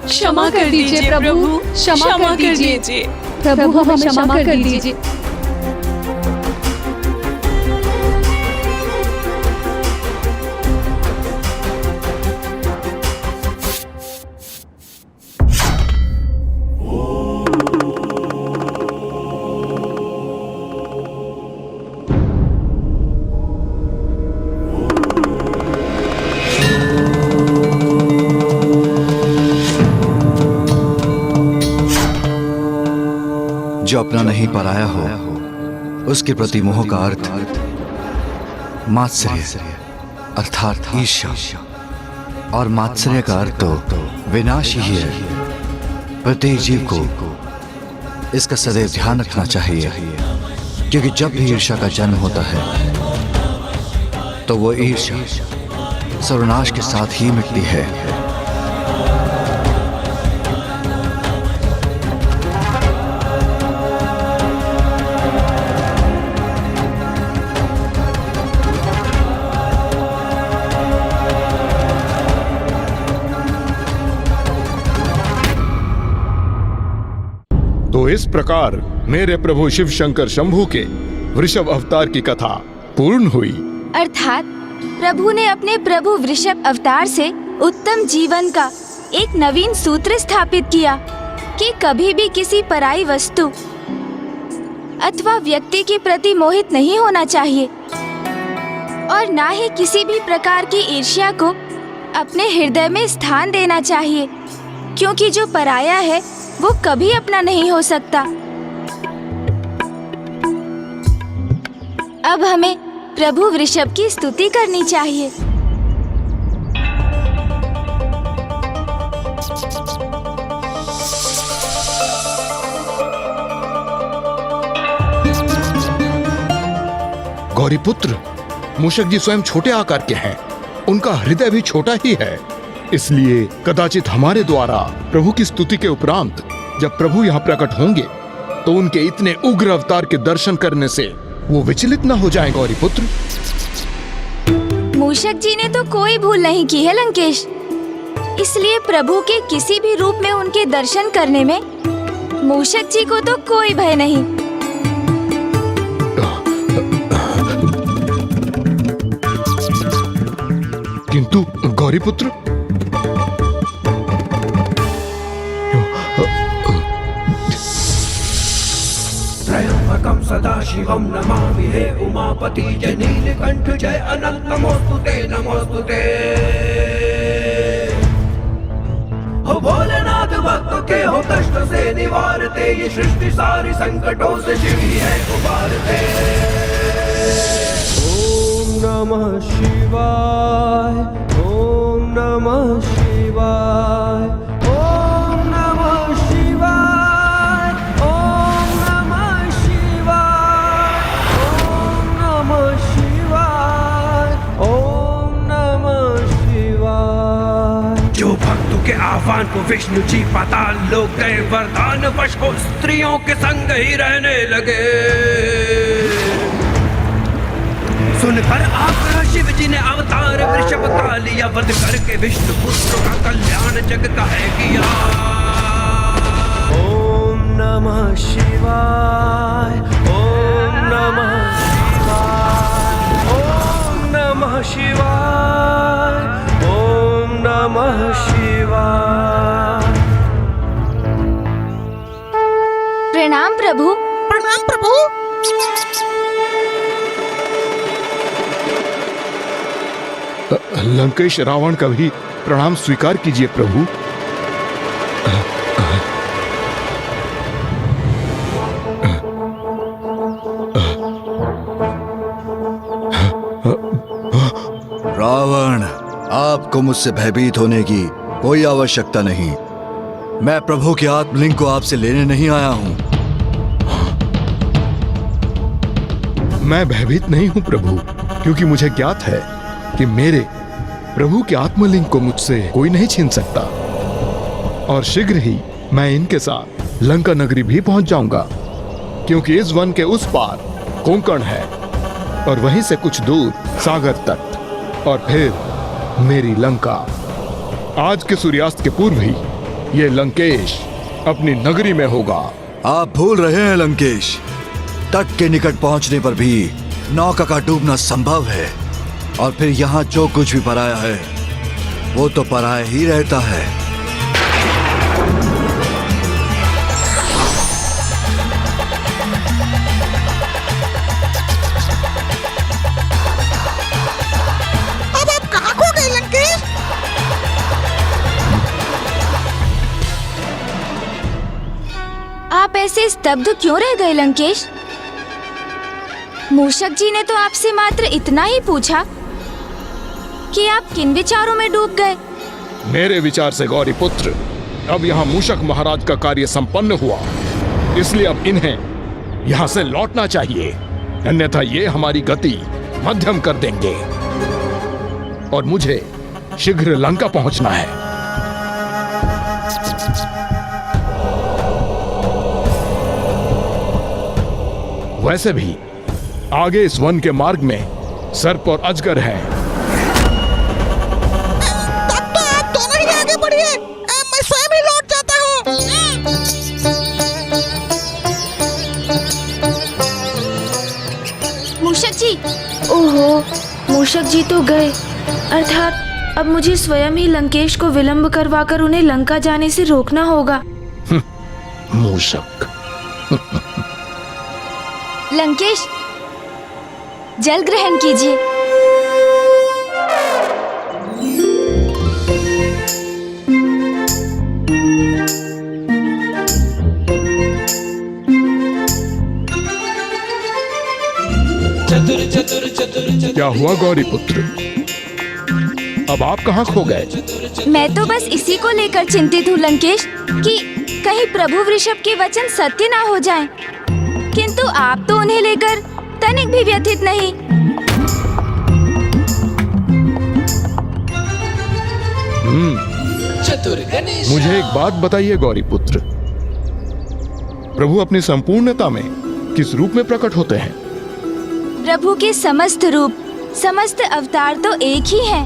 क्षमा कर दीजिए प्रभु, क्षमा कर दीजिए प्रभु, हमें क्षमा कर दीजिए। जो अपना नहीं पराया हो उसके प्रति मोह का अर्थ मात्सर्य अर्थात ईर्ष्या, और मात्सर्य का अर्थ तो विनाश ही है। प्रत्येक जीव को इसका सदैव ध्यान रखना चाहिए, क्योंकि जब भी ईर्ष्या का जन्म होता है तो वो ईर्ष्या सर्वनाश के साथ ही मिटती है। तो इस प्रकार मेरे प्रभु शिव शंकर शंभू के वृषभ अवतार की कथा पूर्ण हुई। अर्थात प्रभु ने अपने प्रभु वृषभ अवतार से उत्तम जीवन का एक नवीन सूत्र स्थापित किया कि कभी भी किसी पराई वस्तु अथवा व्यक्ति के प्रति मोहित नहीं होना चाहिए, और ना ही किसी भी प्रकार की ईर्ष्या को अपने हृदय में स्थान देना चाहिए, क्योंकि जो पराया है वो कभी अपना नहीं हो सकता। अब हमें प्रभु वृषभ की स्तुति करनी चाहिए। गौरीपुत्र, मूषक जी स्वयं छोटे आकार के हैं, उनका हृदय भी छोटा ही है, इसलिए कदाचित हमारे द्वारा प्रभु की स्तुति के उपरांत जब प्रभु यहाँ प्रकट होंगे तो उनके इतने उग्र अवतार के दर्शन करने से वो विचलित न हो जाएं। गौरीपुत्र, मूषक जी ने तो कोई भूल नहीं की है लंकेश, इसलिए प्रभु के किसी भी रूप में उनके दर्शन करने में मूषक जी को तो कोई भय नहीं। किंतु गौरीपुत्र, त्र्यंबकं सदाशिवं नमामि हे उमापति जय नीलकंठ जय अनंत नमोस्तुते नमोस्तुते। हो भोलेनाथ भक्तों के हो कष्ट से निवारते, ये सृष्टि सारी संकटों से शिव ही है उबारते। ओम नमः शिवाय, ओम नमः शिवाय, ओम नमः शिवाय, ओम नमः शिवाय, ओम नमः शिवाय, ओम नमः शिवाय। जो भक्तों के आह्वान को विष्णु जी पाताल लोक गए, वरदान वश हो स्त्रियों के संग ही रहने लगे। सुनकर आकर शिव जी ने अवतार वृषभ का लिया, वध करके विष्णु पुत्र का कल्याण जग का है किया। ओम नमः शिवाय, ओम नमः शिवाय, ओम नमः शिवाय, ओम नमः शिवाय। प्रणाम प्रभु। प्रणाम प्रभु। लंकेश रावण का भी प्रणाम स्वीकार कीजिए प्रभु। रावण, आपको मुझसे भयभीत होने की कोई आवश्यकता नहीं। मैं प्रभु के आत्मलिंग को आपसे लेने नहीं आया हूं। मैं भयभीत नहीं हूं प्रभु, क्योंकि मुझे ज्ञात है कि मेरे प्रभु के आत्मलिंग को मुझसे कोई नहीं छीन सकता, और शीघ्र ही मैं इनके साथ लंका नगरी भी पहुंच जाऊंगा, क्योंकि इस वन के उस पार कोंकण है और वहीं से कुछ दूर सागर तट, और फिर मेरी लंका। आज के सूर्यास्त के पूर्व ही ये लंकेश अपनी नगरी में होगा। आप भूल रहे हैं लंकेश, तट के निकट पहुंचने पर भी नौका का डूबना संभव है, और फिर यहाँ जो कुछ भी पराया है वो तो पराया ही रहता है। अब आप कहाँ खो गए लंकेश? आप ऐसे स्तब्ध क्यों रह गए लंकेश? मूषक जी ने तो आपसे मात्र इतना ही पूछा कि आप किन विचारों में डूब गए। मेरे विचार से गौरी पुत्र, अब यहाँ मूषक महाराज का कार्य संपन्न हुआ, इसलिए अब इन्हें यहाँ से लौटना चाहिए, अन्यथा ये हमारी गति मध्यम कर देंगे और मुझे शीघ्र लंका पहुंचना है। वैसे भी आगे इस वन के मार्ग में सर्प और अजगर हैं। तब तो आप दोनों ही आगे बढ़िए, मैं स्वयं ही लौट जाता हूँ। मूषक जी, ओहो, मूषक जी तो गए, अर्थात अब मुझे स्वयं ही लंकेश को विलंब करवाकर उन्हें लंका जाने से रोकना होगा। मूषक। लंकेश, जल ग्रहण कीजिए। क्या हुआ गौरी पुत्र, अब आप कहाँ खो गए? मैं तो बस इसी को लेकर चिंतित हूँ लंकेश, कि कहीं प्रभु वृषभ के वचन सत्य ना हो जाएं। किंतु आप तो उन्हें लेकर तनिक भी व्यथित नहीं। मुझे एक बात बताइए गौरी पुत्र, प्रभु अपनी संपूर्णता में किस रूप में प्रकट होते हैं? प्रभु के समस्त रूप, समस्त अवतार तो एक ही हैं,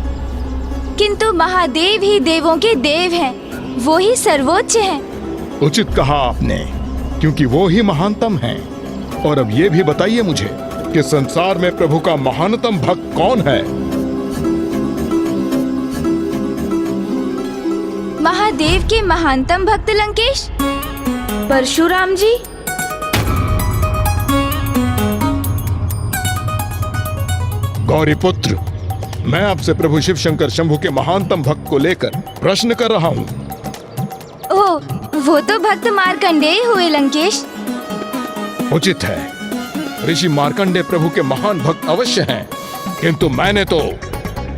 किंतु महादेव ही देवों के देव हैं, वो ही सर्वोच्च हैं। उचित कहा आपने, क्योंकि वो ही महानतम हैं। और अब ये भी बताइए मुझे कि संसार में प्रभु का महानतम भक्त कौन है? महादेव के महानतम भक्त लंकेश, परशुराम जी। गौरी पुत्र, मैं आपसे प्रभु शिव शंकर शंभु के महानतम भक्त को लेकर प्रश्न कर रहा हूँ। ओह, वो तो भक्त मार्कंडेय हुए लंकेश। उचित है, ऋषि मार्कंडेय प्रभु के महान भक्त अवश्य हैं, किंतु मैंने तो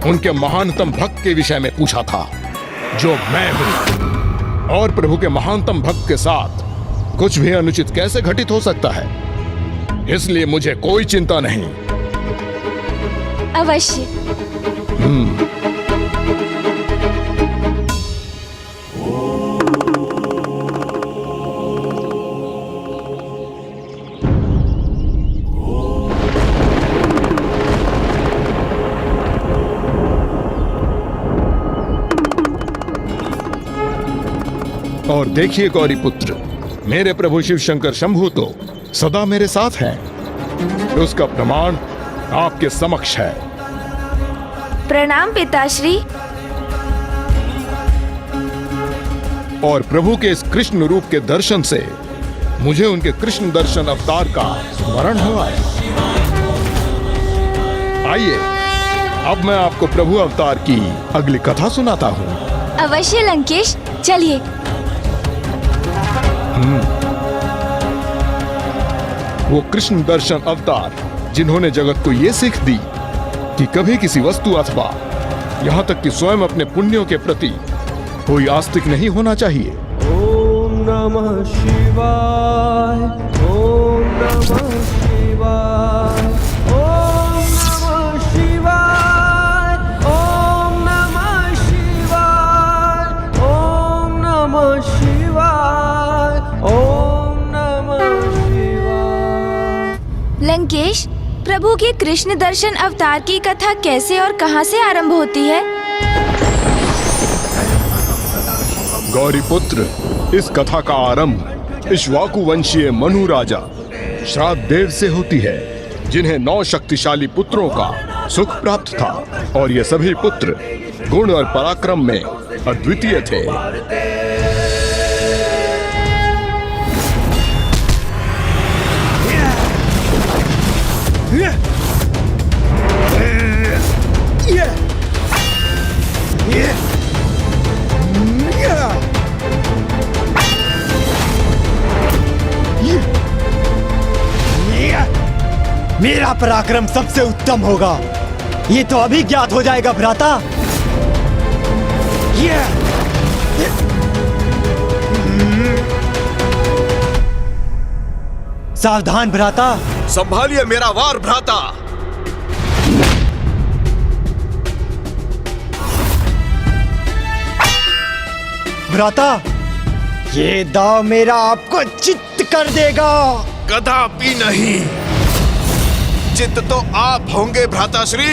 उनके महानतम भक्त के विषय में पूछा था, जो मैं हूँ। और प्रभु के महानतम भक्त के साथ कुछ भी अनुचित कैसे घटित हो सकता है, इसलिए मुझे कोई चिंता नहीं। अवश्य। और देखिए गौरी पुत्र, मेरे प्रभु शिव शंकर शंभु तो सदा मेरे साथ हैं, उसका प्रमाण आपके समक्ष है। प्रणाम पिताश्री। और प्रभु के इस कृष्ण रूप के दर्शन से मुझे उनके कृष्ण दर्शन अवतार का स्मरण हुआ है। आइए, अब मैं आपको प्रभु अवतार की अगली कथा सुनाता हूँ। अवश्य लंकेश, चलिए। वो कृष्ण दर्शन अवतार जिन्होंने जगत को ये सीख दी कि कभी किसी वस्तु अथवा यहाँ तक कि स्वयं अपने पुण्यों के प्रति कोई आस्तिक नहीं होना चाहिए। ओम नमः शिवाय, ओम नमः शिवाय, ओम नमः शिवाय, प्रभु के कृष्ण दर्शन अवतार की कथा कैसे और कहां से आरंभ होती है? गौरी पुत्र, इस कथा का आरंभ इक्ष्वाकु वंशीय मनु राजा श्राद्ध देव से होती है, जिन्हें 9 शक्तिशाली पुत्रों का सुख प्राप्त था और ये सभी पुत्र गुण और पराक्रम में अद्वितीय थे। मेरा पराक्रम सबसे उत्तम होगा, ये तो अभी ज्ञात हो जाएगा भ्राता। सावधान भ्राता। संभालिए मेरा वार भ्राता। भ्राता, ये दाव मेरा आपको चित्त कर देगा। कदापि नहीं, चित्त तो आप होंगे भ्राताश्री।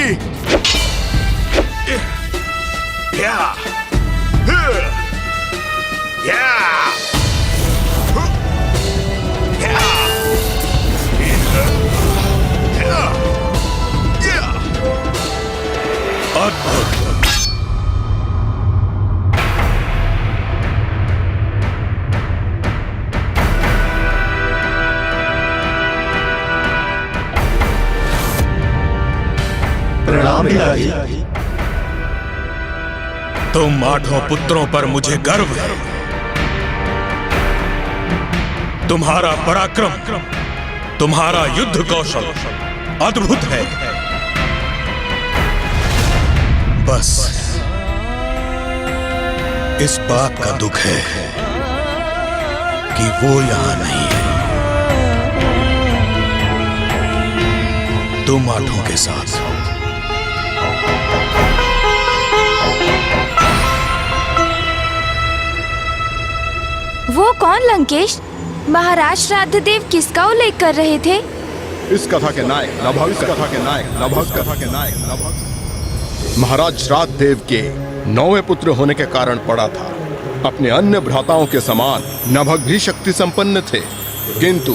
अद्भुत। प्रणाम पिताजी। तुम 8 पुत्रों पर मुझे गर्व है। तुम्हारा पराक्रम, तुम्हारा युद्ध कौशल अद्भुत है। बस इस बात का दुख है कि वो यहां नहीं है। तुम 8 के साथ वो कौन लंकेश? महाराज श्राद्ध देव किसका उल्लेख कर रहे थे? इस कथा के नायक नभग, इस कथा के नायक नभग, कथा के नायक नभग महाराज श्राद्ध देव के 9वें पुत्र होने के कारण पड़ा था। अपने अन्य भ्राताओं के समान नभग भी शक्ति संपन्न थे, किंतु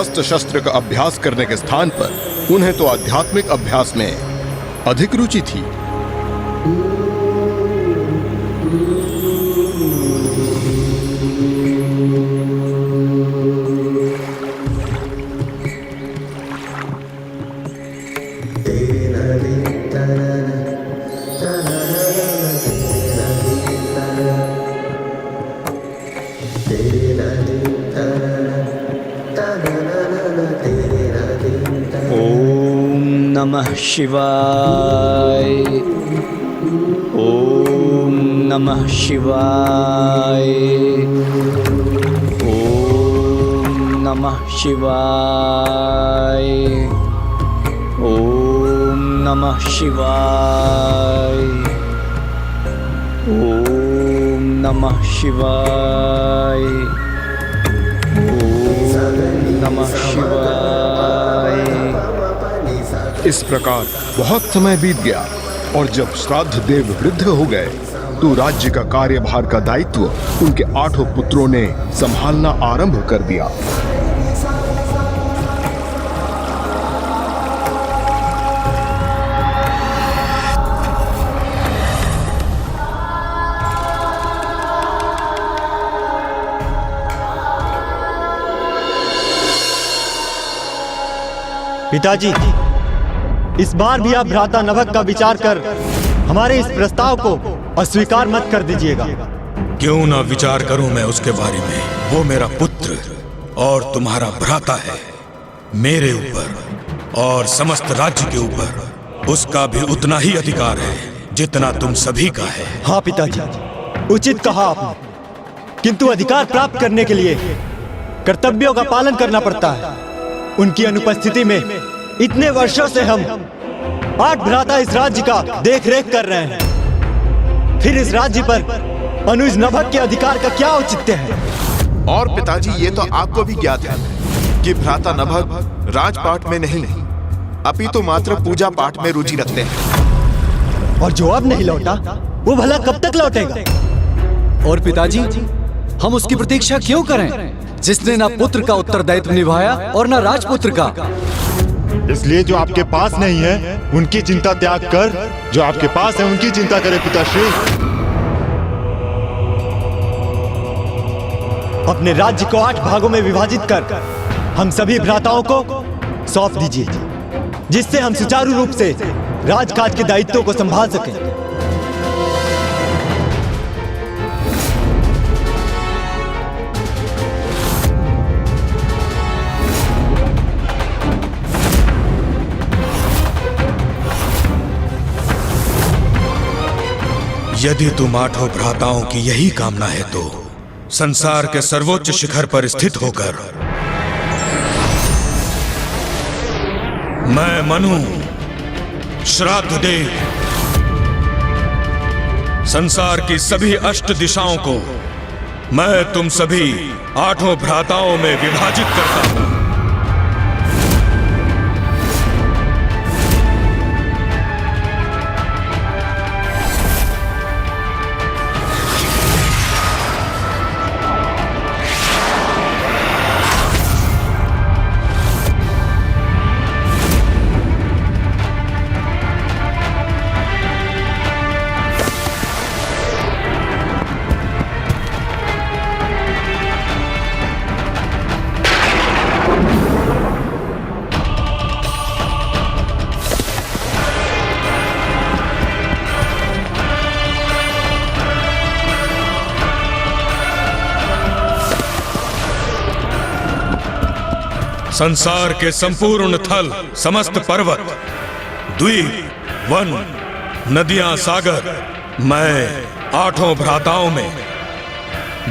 अस्त्र शस्त्र का अभ्यास करने के स्थान पर उन्हें तो आध्यात्मिक अभ्यास में अधिक रुचि थी। नमः शिवाय। ओम नमः शिवाय। ओम नमः शिवाय। ओम नमः शिवाय। ओम नमः शिवाय। ओम नमः शिवाय। इस प्रकार बहुत समय बीत गया और जब श्राद्ध देव वृद्ध हो गए तो राज्य का कार्यभार का दायित्व उनके 8 पुत्रों ने संभालना आरंभ कर दिया। पिताजी, इस बार भी आप भ्राता नभग का विचार कर हमारे इस प्रस्ताव को अस्वीकार मत कर दीजिएगा। क्यों ना विचार करूं मैं उसके बारे में? वो मेरा पुत्र और तुम्हारा भ्राता है। मेरे ऊपर और समस्त राज्य के ऊपर उसका भी उतना ही अधिकार है जितना तुम सभी का है। हाँ पिताजी, उचित कहा आपने, किंतु अधिकार प्राप्त करने के लिए कर्तव्यों का पालन करना पड़ता है। उनकी अनुपस्थिति में इतने वर्षों से हम 8 भ्राता इस राज्य का देख रेख कर रहे हैं, फिर इस राज्य पर अनुज नभग के अधिकार का क्या औचित्य है? और पिताजी, ये तो आपको भी ज्ञात है कि भ्राता नभग राजपाट में नहीं अपितु मात्र पूजा पाठ में रुचि रखते हैं। और जो अब नहीं लौटा वो भला कब तक लौटेगा? और पिताजी, हम उसकी प्रतीक्षा क्यों करें जिसने ना पुत्र का उत्तरदायित्व निभाया और ना राजपुत्र का? इसलिए जो आपके पास नहीं है उनकी चिंता त्याग कर जो आपके पास है उनकी चिंता करे पिताश्री। अपने राज्य को 8 भागों में विभाजित कर हम सभी भ्राताओं को सौंप दीजिए, जिससे हम सुचारू रूप से राजकाज के दायित्वों को संभाल सकें। यदि तुम 8 भ्राताओं की यही कामना है तो संसार के सर्वोच्च शिखर पर स्थित होकर मैं मनु श्राद्ध दे संसार की सभी 8 दिशाओं को मैं तुम सभी 8 भ्राताओं में विभाजित करता हूं। संसार के संपूर्ण थल, समस्त पर्वत, द्वीप, वन, नदियां, सागर मैं 8 भ्राताओं में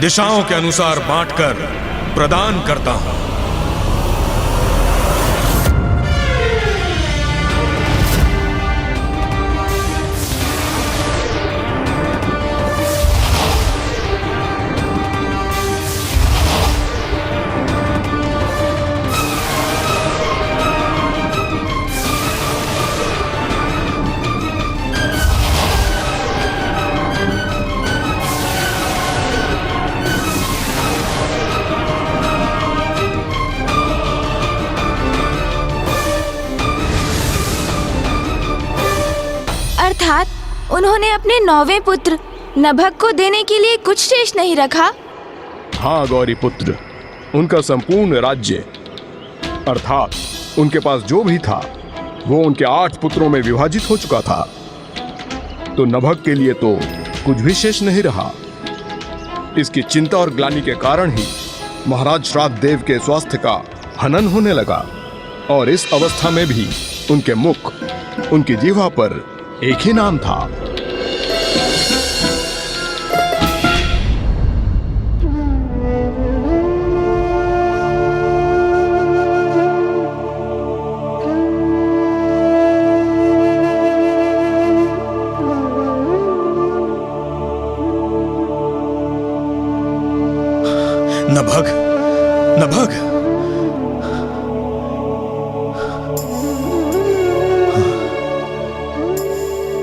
दिशाओं के अनुसार बांटकर प्रदान करता हूं। अर्थात उन्होंने अपने 9वें पुत्र नभग को देने के लिए कुछ शेष नहीं रखा। हाँ गौरी पुत्र, उनका संपूर्ण राज्य अर्थात उनके पास जो भी था वो उनके 8 पुत्रों में विभाजित हो चुका था, तो नभग के लिए तो कुछ भी शेष नहीं रहा। इसकी चिंता और ग्लानि के कारण ही महाराज श्राद्ध देव के स्वास्थ्य का हनन होने लगा, और इस अवस्था में भी उनके मुख, उनकी जीवा पर एक ही नाम था। नभग, नभग,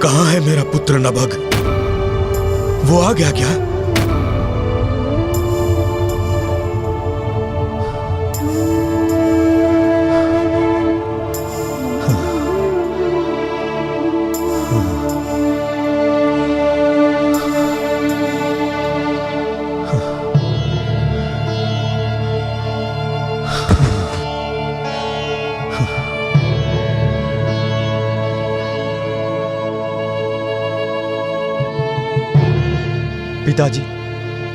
कहाँ है मेरा पुत्र नभग? वो आ गया क्या? पिताजी,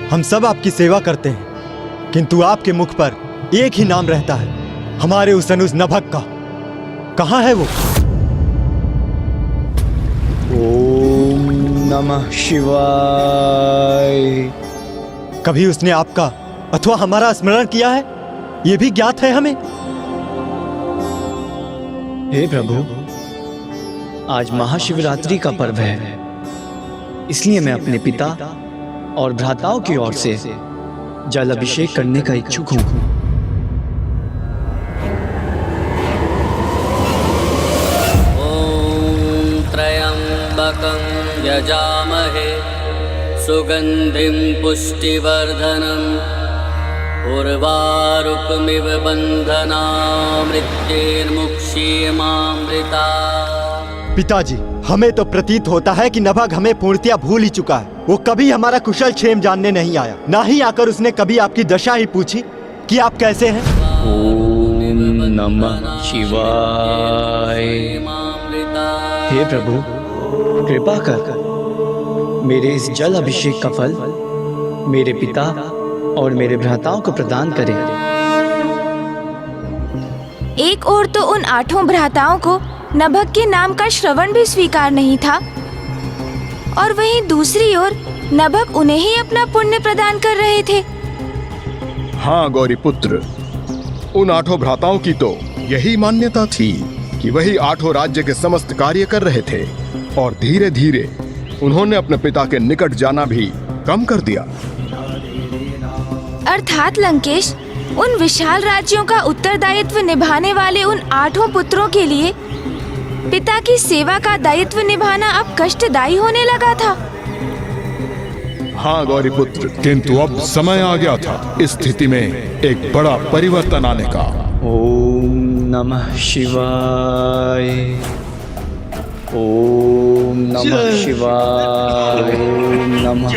हम सब आपकी सेवा करते हैं, किंतु आपके मुख पर एक ही नाम रहता है, हमारे उस अनुज नभग का। कहाँ है वो? ओम नमः शिवाय। कभी उसने आपका अथवा हमारा स्मरण किया है, ये भी ज्ञात है हमें। हे प्रभु, आज महाशिवरात्रि का पर्व है, इसलिए मैं अपने पिता और भ्राताओं की ओर से जल अभिषेक करने का इच्छुक हूं। कभी उसने आपका अथवा हमारा स्मरण किया है, ये भी ज्ञात है हमें। हे प्रभु, आज महाशिवरात्रि का पर्व है, इसलिए मैं अपने पिता और भ्राताओं की ओर से जल अभिषेक करने का इच्छुक हूं। त्यजामहे सुगन्धिं पुष्टिवर्धनम् उर्वारुकमिव बन्धनामृत्येर्मुक्षीयमामृता। पिताजी, हमें तो प्रतीत होता है कि नभग हमें पूर्णतया भूल ही चुका है। वो कभी हमारा कुशल क्षेम जानने नहीं आया, ना ही आकर उसने कभी आपकी दशा ही पूछी कि आप कैसे हैं। ओम नमः शिवाय। हे प्रभु, कृपा कर मेरे इस जल अभिषेक का फल मेरे पिता और मेरे भ्राताओं को प्रदान करें। एक ओर तो उन 8 भ्राताओं को नभग के नाम का श्रवण भी स्वीकार नहीं था, और वहीं दूसरी ओर नभग उन्हें ही अपना पुण्य प्रदान कर रहे थे। हाँ गौरी पुत्र, उन 8 भ्राताओं की तो यही मान्यता थी कि वही 8 राज्य के समस्त कार्य कर रहे थे, और धीरे धीरे उन्होंने अपने पिता के निकट जाना भी कम कर दिया। अर्थात लंकेश, उन विशाल राज्यों का उत्तरदायित्व निभाने वाले उन 8 पुत्रों के लिए पिता की सेवा का दायित्व निभाना अब कष्टदायी होने लगा था। हाँ गौरी पुत्र, किंतु अब समय आ गया था इस स्थिति में एक बड़ा परिवर्तन आने का। ओम नमः शिवाय। ओम नमः शिवाय। ओम नमः।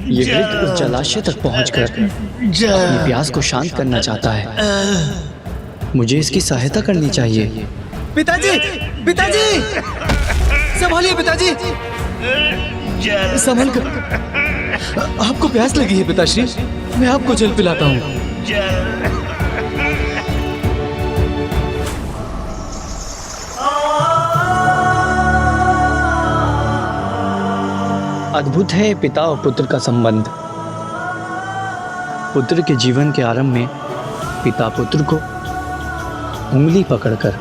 ये वृद्ध उस जलाशय तक पहुंचकर अपनी प्यास को शांत करना चाहता है। मुझे इसकी सहायता करनी चाहिए। पिताजी, पिताजी, संभालिए पिताजी, संभल कर। आपको प्यास लगी है पिताश्री, मैं आपको जल पिलाता हूँ। अद्भुत है पिता और पुत्र का संबंध। पुत्र के जीवन के आरंभ में पिता पुत्र को उंगली पकड़कर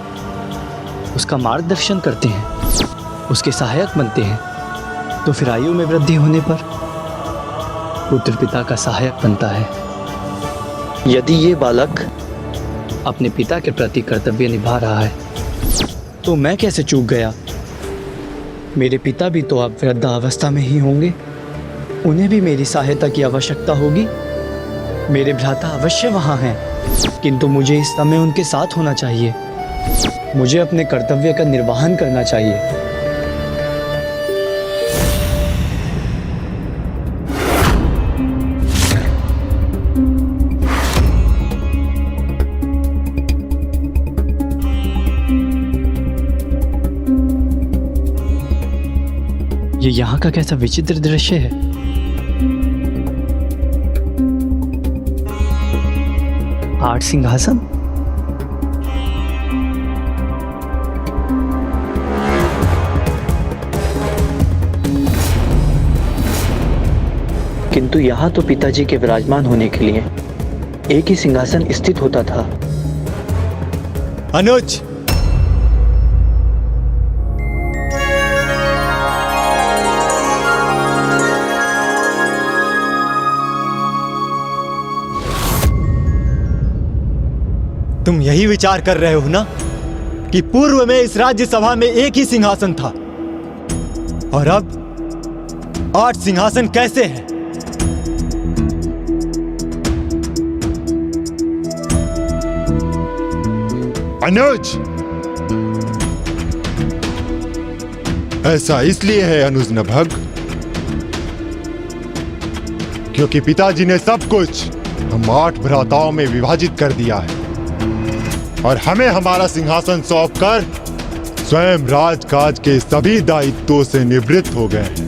उसका मार्गदर्शन करते हैं, उसके सहायक बनते हैं। तो फिर आयु में वृद्धि होने पर पुत्र पिता का सहायक बनता है। यदि ये बालक अपने पिता के प्रति कर्तव्य निभा रहा है, तो मैं कैसे चूक गया? मेरे पिता भी तो अब वृद्धावस्था में ही होंगे, उन्हें भी मेरी सहायता की आवश्यकता होगी। मेरे भ्राता अवश्य वहाँ हैं, किंतु मुझे इस समय उनके साथ होना चाहिए। मुझे अपने कर्तव्य का निर्वहन करना चाहिए। ये यहाँ का कैसा विचित्र दृश्य है। आठ सिंहासन, किंतु यहाँ तो पिताजी के विराजमान होने के लिए एक ही सिंहासन स्थित होता था। अनुज, तुम यही विचार कर रहे हो ना कि पूर्व में इस राज्य सभा में एक ही सिंहासन था और अब 8 सिंहासन कैसे हैं? अनुज, ऐसा इसलिए है अनुज नभग, क्योंकि पिताजी ने सब कुछ हम 8 भ्राताओं में विभाजित कर दिया है और हमें हमारा सिंहासन सौंपकर स्वयं राजकाज के सभी दायित्वों से निवृत्त हो गए हैं।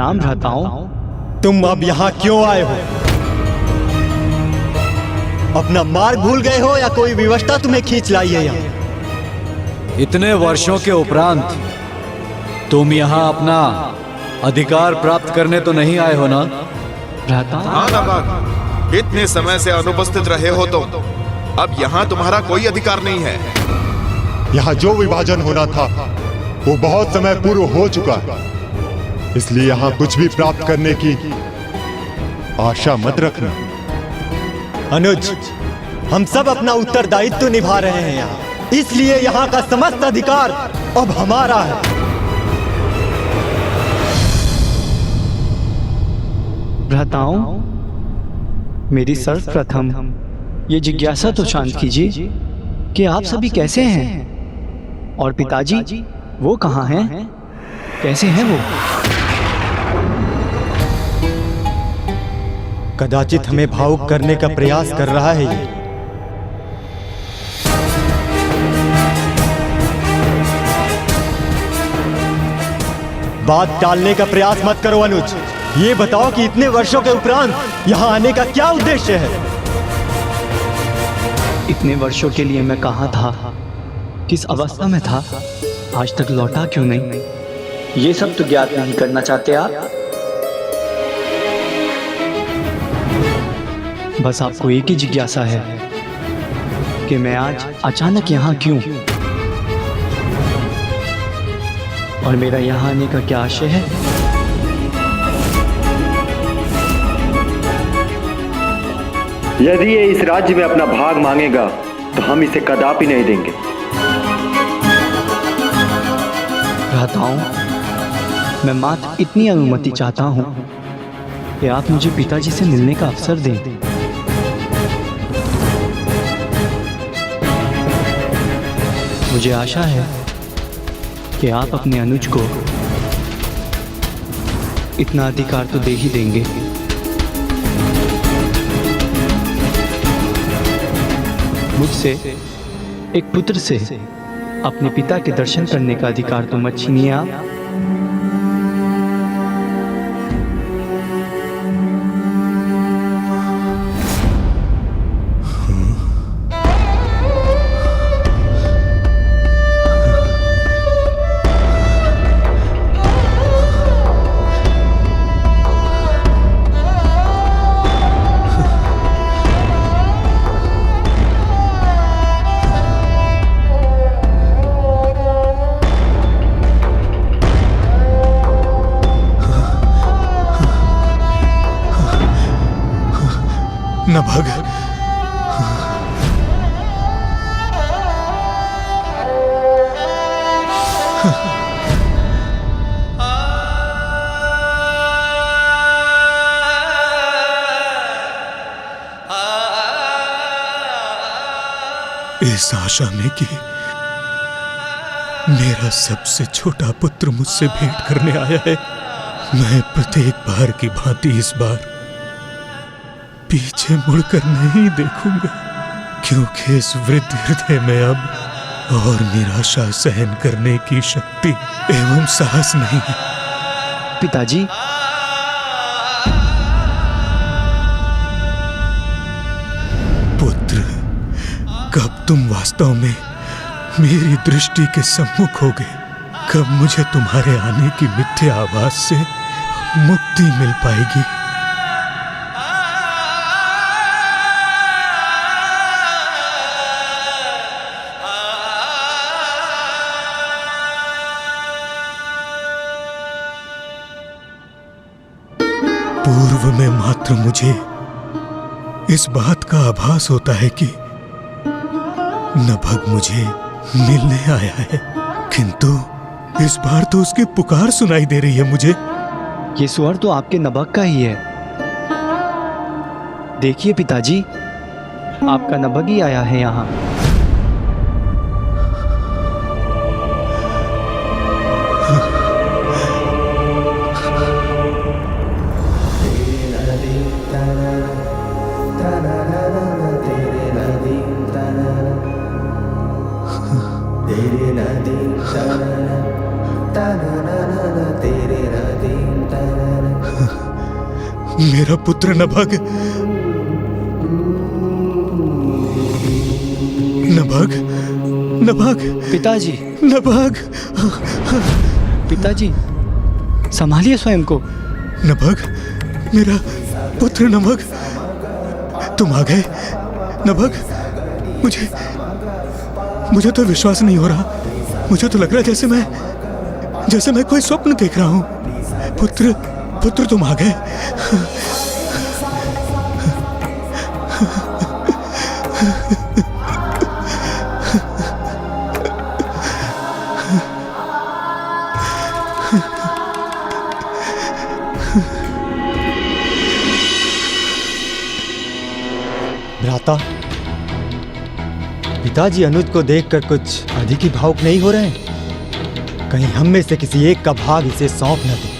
प्रणाम भ्राताओं। तुम अब यहाँ क्यों आए हो? अपना मार्ग भूल गए हो या कोई विवशता तुम्हें खींच लाई है यहाँ? इतने वर्षों के उपरांत तुम यहाँ अपना अधिकार प्राप्त करने तो नहीं आए हो ना? हाँ नभग, इतने समय से अनुपस्थित रहे हो तो अब यहाँ तुम्हारा कोई अधिकार नहीं है। यहाँ जो विभाजन होना था वो बहुत समय पूर्व हो चुका है, इसलिए यहाँ कुछ भी प्राप्त करने की आशा मत रखना। अनुज, हम सब अपना उत्तरदायित्व निभा रहे हैं यहाँ, इसलिए यहाँ का समस्त अधिकार अब हमारा है। भ्राताओं, मेरी सर्वप्रथम ये जिज्ञासा तो शांत कीजिए कि आप सभी कैसे हैं और पिताजी वो कहाँ हैं? कैसे हैं वो? कदाचित हमें भावुक करने का प्रयास कर रहा है ये। बात टालने का प्रयास मत करो अनुज। ये बताओ कि इतने वर्षों के उपरांत यहाँ आने का क्या उद्देश्य है? इतने वर्षों के लिए मैं कहाँ था, किस अवस्था में था, आज तक लौटा क्यों नहीं? ये सब तो ज्ञात नहीं करना चाहते आप? बस आपको एक ही जिज्ञासा है कि मैं आज अचानक यहाँ क्यों और मेरा यहाँ आने का क्या आशय है? यदि ये इस राज्य में अपना भाग मांगेगा तो हम इसे कदापि नहीं देंगे। भ्राताओं, मैं मात्र इतनी अनुमति चाहता हूँ कि आप मुझे पिताजी से मिलने का अवसर दें। मुझे आशा है कि आप अपने अनुज को इतना अधिकार तो दे ही देंगे। मुझसे, एक पुत्र से अपने पिता के दर्शन करने का अधिकार तो मत छीनिए आप। नभग, इस आशा में कि मेरा सबसे छोटा पुत्र मुझसे भेंट करने आया है, मैं प्रत्येक बार की भांति इस बार पीछे मुड़कर नहीं देखूंगा, क्योंकि इस वृद्ध हृदय में अब और निराशा सहन करने की शक्ति एवं साहस नहीं है। पिताजी, पुत्र, कब तुम वास्तव में मेरी दृष्टि के सम्मुख होगे? कब मुझे तुम्हारे आने की मिथ्या आवाज से मुक्ति मिल पाएगी? पूर्व में मात्र मुझे इस बात का आभास होता है कि नभग मुझे मिलने आया है, किंतु इस बार तो उसकी पुकार सुनाई दे रही है मुझे। ये स्वर तो आपके नभग का ही है। देखिए पिताजी, आपका नभग ही आया है यहाँ। तेरे नदी मेरा पुत्र नभग, नभग, नभग, पिताजी, नभग, पिताजी, संभालिए स्वयं को। नभग, मेरा पुत्र नभग, तुम आ गए। नभग, मुझे तो विश्वास नहीं हो रहा। मुझे तो लग रहा है जैसे मैं कोई स्वप्न देख रहा हूं। पुत्र तुम आ गए। भ्राता, पिताजी अनुज को देखकर कुछ अधिक ही भावुक नहीं हो रहे हैं? कहीं हम में से किसी एक का भाग इसे सौंप न दे।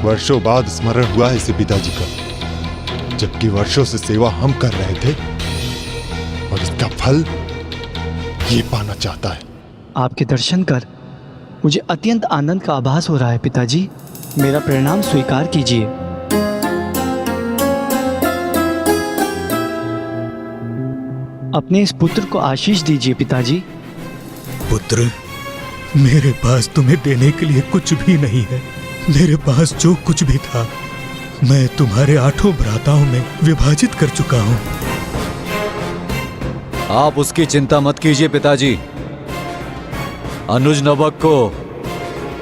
वर्षों बाद स्मरण हुआ है इसे पिताजी का, जबकि वर्षों से सेवा हम कर रहे थे, और इसका फल ये पाना चाहता है। आपके दर्शन कर मुझे अत्यंत आनंद का आभास हो रहा है पिताजी। मेरा प्रणाम स्वीकार कीजिए। अपने इस पुत्र को आशीष दीजिए पिताजी। पुत्र, मेरे पास तुम्हें देने के लिए कुछ भी नहीं है। मेरे पास जो कुछ भी था मैं तुम्हारे 8 भ्राताओं में विभाजित कर चुका हूं। आप उसकी चिंता मत कीजिए पिताजी। अनुज नभग को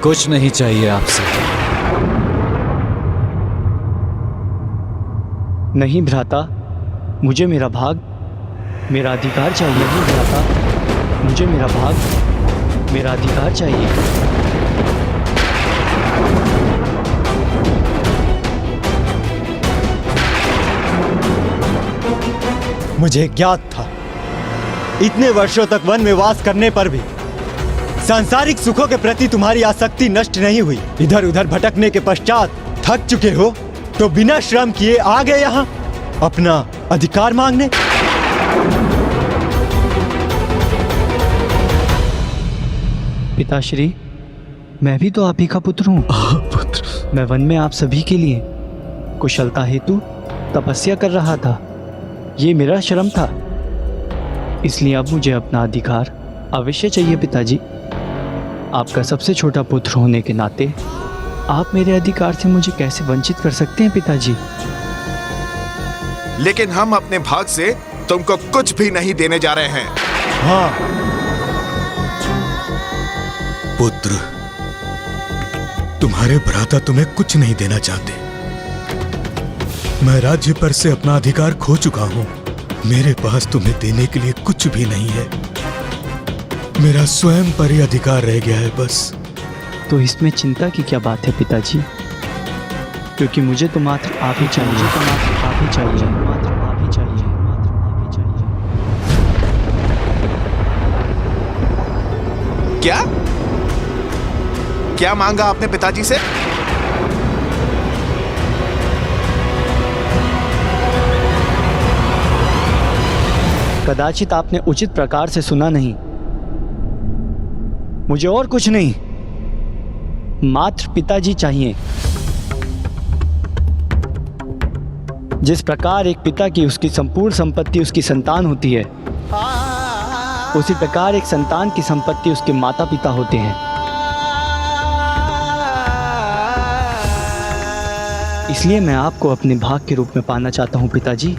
कुछ नहीं चाहिए आपसे। नहीं भ्राता, मुझे मेरा भाग, मेरा अधिकार चाहिए। नहीं भ्राता, मुझे मेरा भाग, मेरा अधिकार चाहिए। मुझे ज्ञात था, इतने वर्षों तक वन में वास करने पर भी सांसारिक सुखों के प्रति तुम्हारी आसक्ति नष्ट नहीं हुई। इधर उधर भटकने के पश्चात थक चुके हो तो बिना श्रम किए आ गए यहाँ अपना अधिकार मांगने। पिताश्री, मैं भी तो आप ही का पुत्र हूँ। पुत्र, मैं वन में आप सभी के लिए कुशलता हेतु तपस्या कर रहा था। ये मेरा श्रम था, इसलिए अब मुझे अपना अधिकार अवश्य चाहिए पिताजी। आपका सबसे छोटा पुत्र होने के नाते आप मेरे अधिकार से मुझे कैसे वंचित कर सकते हैं पिताजी? लेकिन हम अपने भाग से तुमको कुछ भी नहीं देने जा रहे हैं। हाँ पुत्र, तुम्हारे भ्राता तुम्हें कुछ नहीं देना चाहते। मैं राज्य पर से अपना अधिकार खो चुका हूं। मेरे पास तुम्हें देने के लिए कुछ भी नहीं है। मेरा स्वयं पर ही अधिकार रह गया है बस। तो इसमें चिंता की क्या बात है पिताजी? क्योंकि मुझे तो मात्र आप ही चाहिए। मुझे तो मात्र आप ही चाहिए। मात्र आप ही चाहिए। मात्र आप ही चाहिए। क्या मांगा आपने पिताजी से? कदाचित आपने उचित प्रकार से सुना नहीं। मुझे और कुछ नहीं, मात्र पिताजी चाहिए। जिस प्रकार एक पिता की उसकी संपूर्ण संपत्ति उसकी संतान होती है, उसी प्रकार एक संतान की संपत्ति उसके माता पिता होते हैं। इसलिए मैं आपको अपने भाग के रूप में पाना चाहता हूं पिताजी।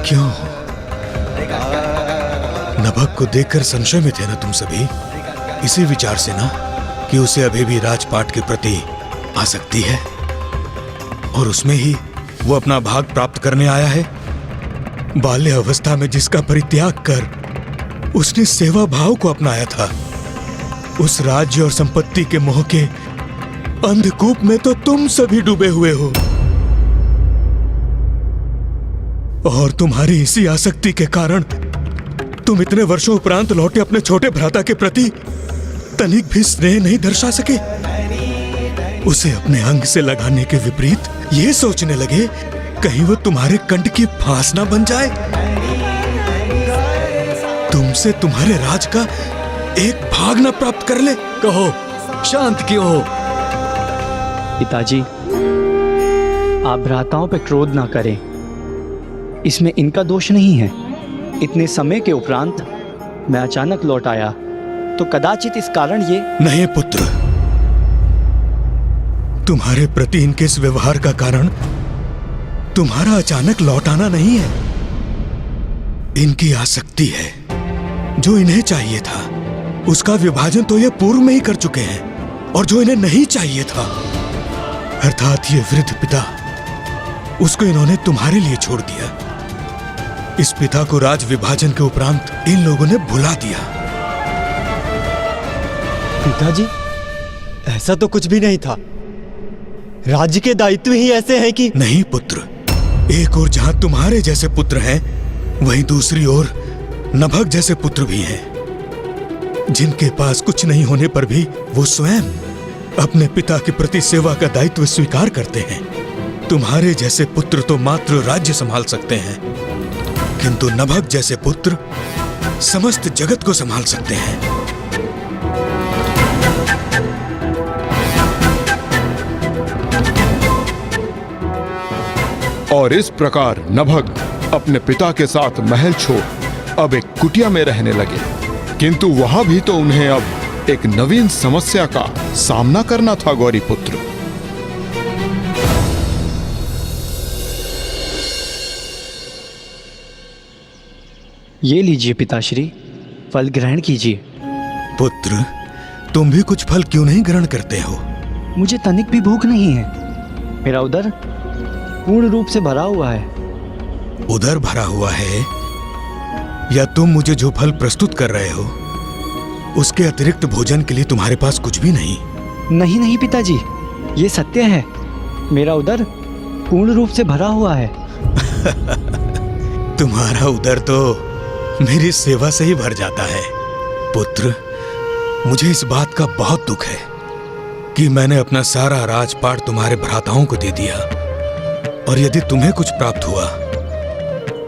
क्यों? नभग को देखकर संशय में थे ना तुम सभी? इसी विचार से ना कि उसे अभी भी राजपाट के प्रति आसक्ति है और उसमें ही वो अपना भाग प्राप्त करने आया है। बाल्य अवस्था में जिसका परित्याग कर उसने सेवा भाव को अपनाया था। उस राज्य और संपत्ति के मोह के अंधकूप में तो तुम सभी डूबे हुए हो, और तुम्हारी इसी आसक्ति के कारण तुम इतने वर्षों उपरांत लौटे अपने छोटे भ्राता के प्रति तनिक भी स्नेह नहीं दर्शा सके। उसे अपने अंग से लगाने के विपरीत ये सोचने लगे कहीं वो तुम्हारे कंठ की फांस ना बन जाए, तुमसे तुम्हारे राज का एक भाग ना प्राप्त कर ले। कहो, शांत क्यों हो? पिताजी, आप भ्राताओं पे क्रोध ना करें, इसमें इनका दोष नहीं है। इतने समय के उपरांत मैं अचानक लौट आया तो कदाचित इस कारण ये। नहीं पुत्र, तुम्हारे प्रति इनके इस व्यवहार का कारण तुम्हारा अचानक लौट आना नहीं है। इनकी आसक्ति है, जो इन्हें चाहिए था उसका विभाजन तो ये पूर्व में ही कर चुके हैं, और जो इन्हें नहीं चाहिए था अर्थात ये वृद्ध पिता, उसको इन्होंने तुम्हारे लिए छोड़ दिया। इस पिता को राज विभाजन के उपरांत इन लोगों ने भुला दिया। पिताजी, ऐसा तो कुछ भी नहीं था। राज्य के दायित्व ही ऐसे हैं कि। नहीं पुत्र, एक ओर जहां तुम्हारे जैसे पुत्र हैं, वहीं दूसरी ओर नभग जैसे पुत्र भी हैं, जिनके पास कुछ नहीं होने पर भी वो स्वयं अपने पिता के प्रति सेवा का दायित्व स्वीकार करते हैं। तुम्हारे जैसे पुत्र तो मात्र राज्य संभाल सकते हैं, किंतु नभग जैसे पुत्र समस्त जगत को संभाल सकते हैं। और इस प्रकार नभग अपने पिता के साथ महल छोड़ अब एक कुटिया में रहने लगे, किंतु वहां भी तो उन्हें अब एक नवीन समस्या का सामना करना था। गौरी पुत्र, ये लीजिए पिताश्री, फल ग्रहण कीजिए। पुत्र, तुम भी कुछ फल क्यों नहीं ग्रहण करते हो? मुझे तनिक भी भूख नहीं है। मेरा उदर पूर्ण रूप से भरा हुआ है। उदर भरा हुआ है, या तुम मुझे जो फल प्रस्तुत कर रहे हो उसके अतिरिक्त भोजन के लिए तुम्हारे पास कुछ भी नहीं? नहीं नहीं पिताजी, ये सत्य है। मेरा उदर पूर्ण रूप से भरा हुआ है। तुम्हारा उदर तो मेरी सेवा से ही भर जाता है। पुत्र, मुझे इस बात का बहुत दुख है कि मैंने अपना सारा राजपाट तुम्हारे भ्राताओं को दे दिया, और यदि तुम्हें कुछ प्राप्त हुआ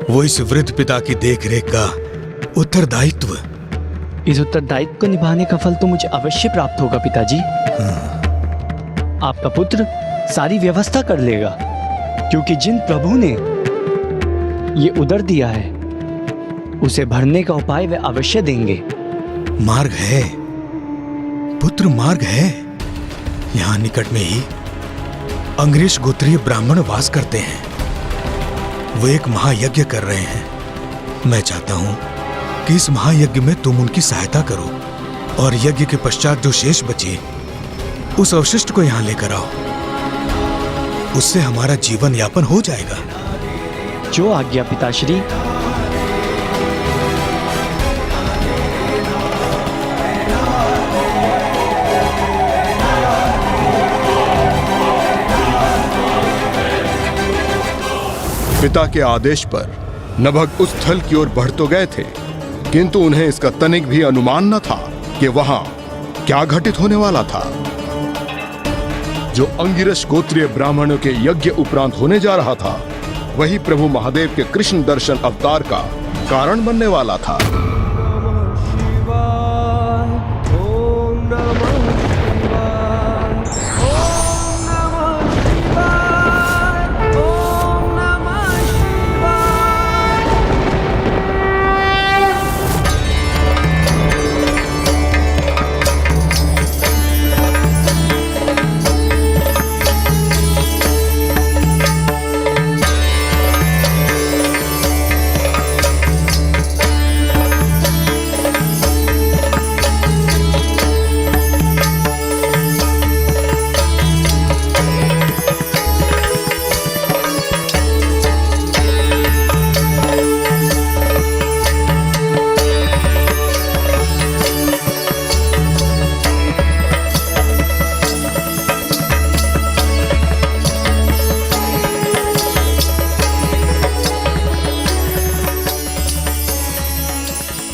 वो इस वृद्ध पिता की देखरेख का उत्तरदायित्व। इस उत्तरदायित्व को निभाने का फल तो मुझे अवश्य प्राप्त होगा पिताजी। आपका पुत्र सारी व्यवस्था कर लेगा, क्योंकि जिन प्रभु ने ये उदर दिया है उसे भरने का उपाय वे अवश्य देंगे। मार्ग है पुत्र, मार्ग है। यहां निकट में ही अंग्रेज गोत्रीय ब्राह्मण वास करते हैं। वो एक महायज्ञ कर रहे हैं। मैं चाहता हूं कि इस महायज्ञ में तुम उनकी सहायता करो, और यज्ञ के पश्चात जो शेष बचे उस अवशिष्ट को यहां लेकर आओ। उससे हमारा जीवन यापन हो जाएगा। जो आज्ञा पिताश्री। पिता के आदेश पर नभग उस स्थल की ओर बढ़ तो गए थे, किंतु उन्हें इसका तनिक भी अनुमान न था कि वहां क्या घटित होने वाला था। जो अंगिरस गोत्रीय ब्राह्मणों के यज्ञ उपरांत होने जा रहा था, वही प्रभु महादेव के कृष्ण दर्शन अवतार का कारण बनने वाला था।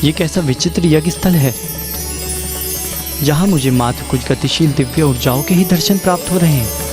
ये कैसा विचित्र यज्ञ स्थल है जहां मुझे मात्र कुछ गतिशील दिव्य ऊर्जाओं के ही दर्शन प्राप्त हो रहे हैं।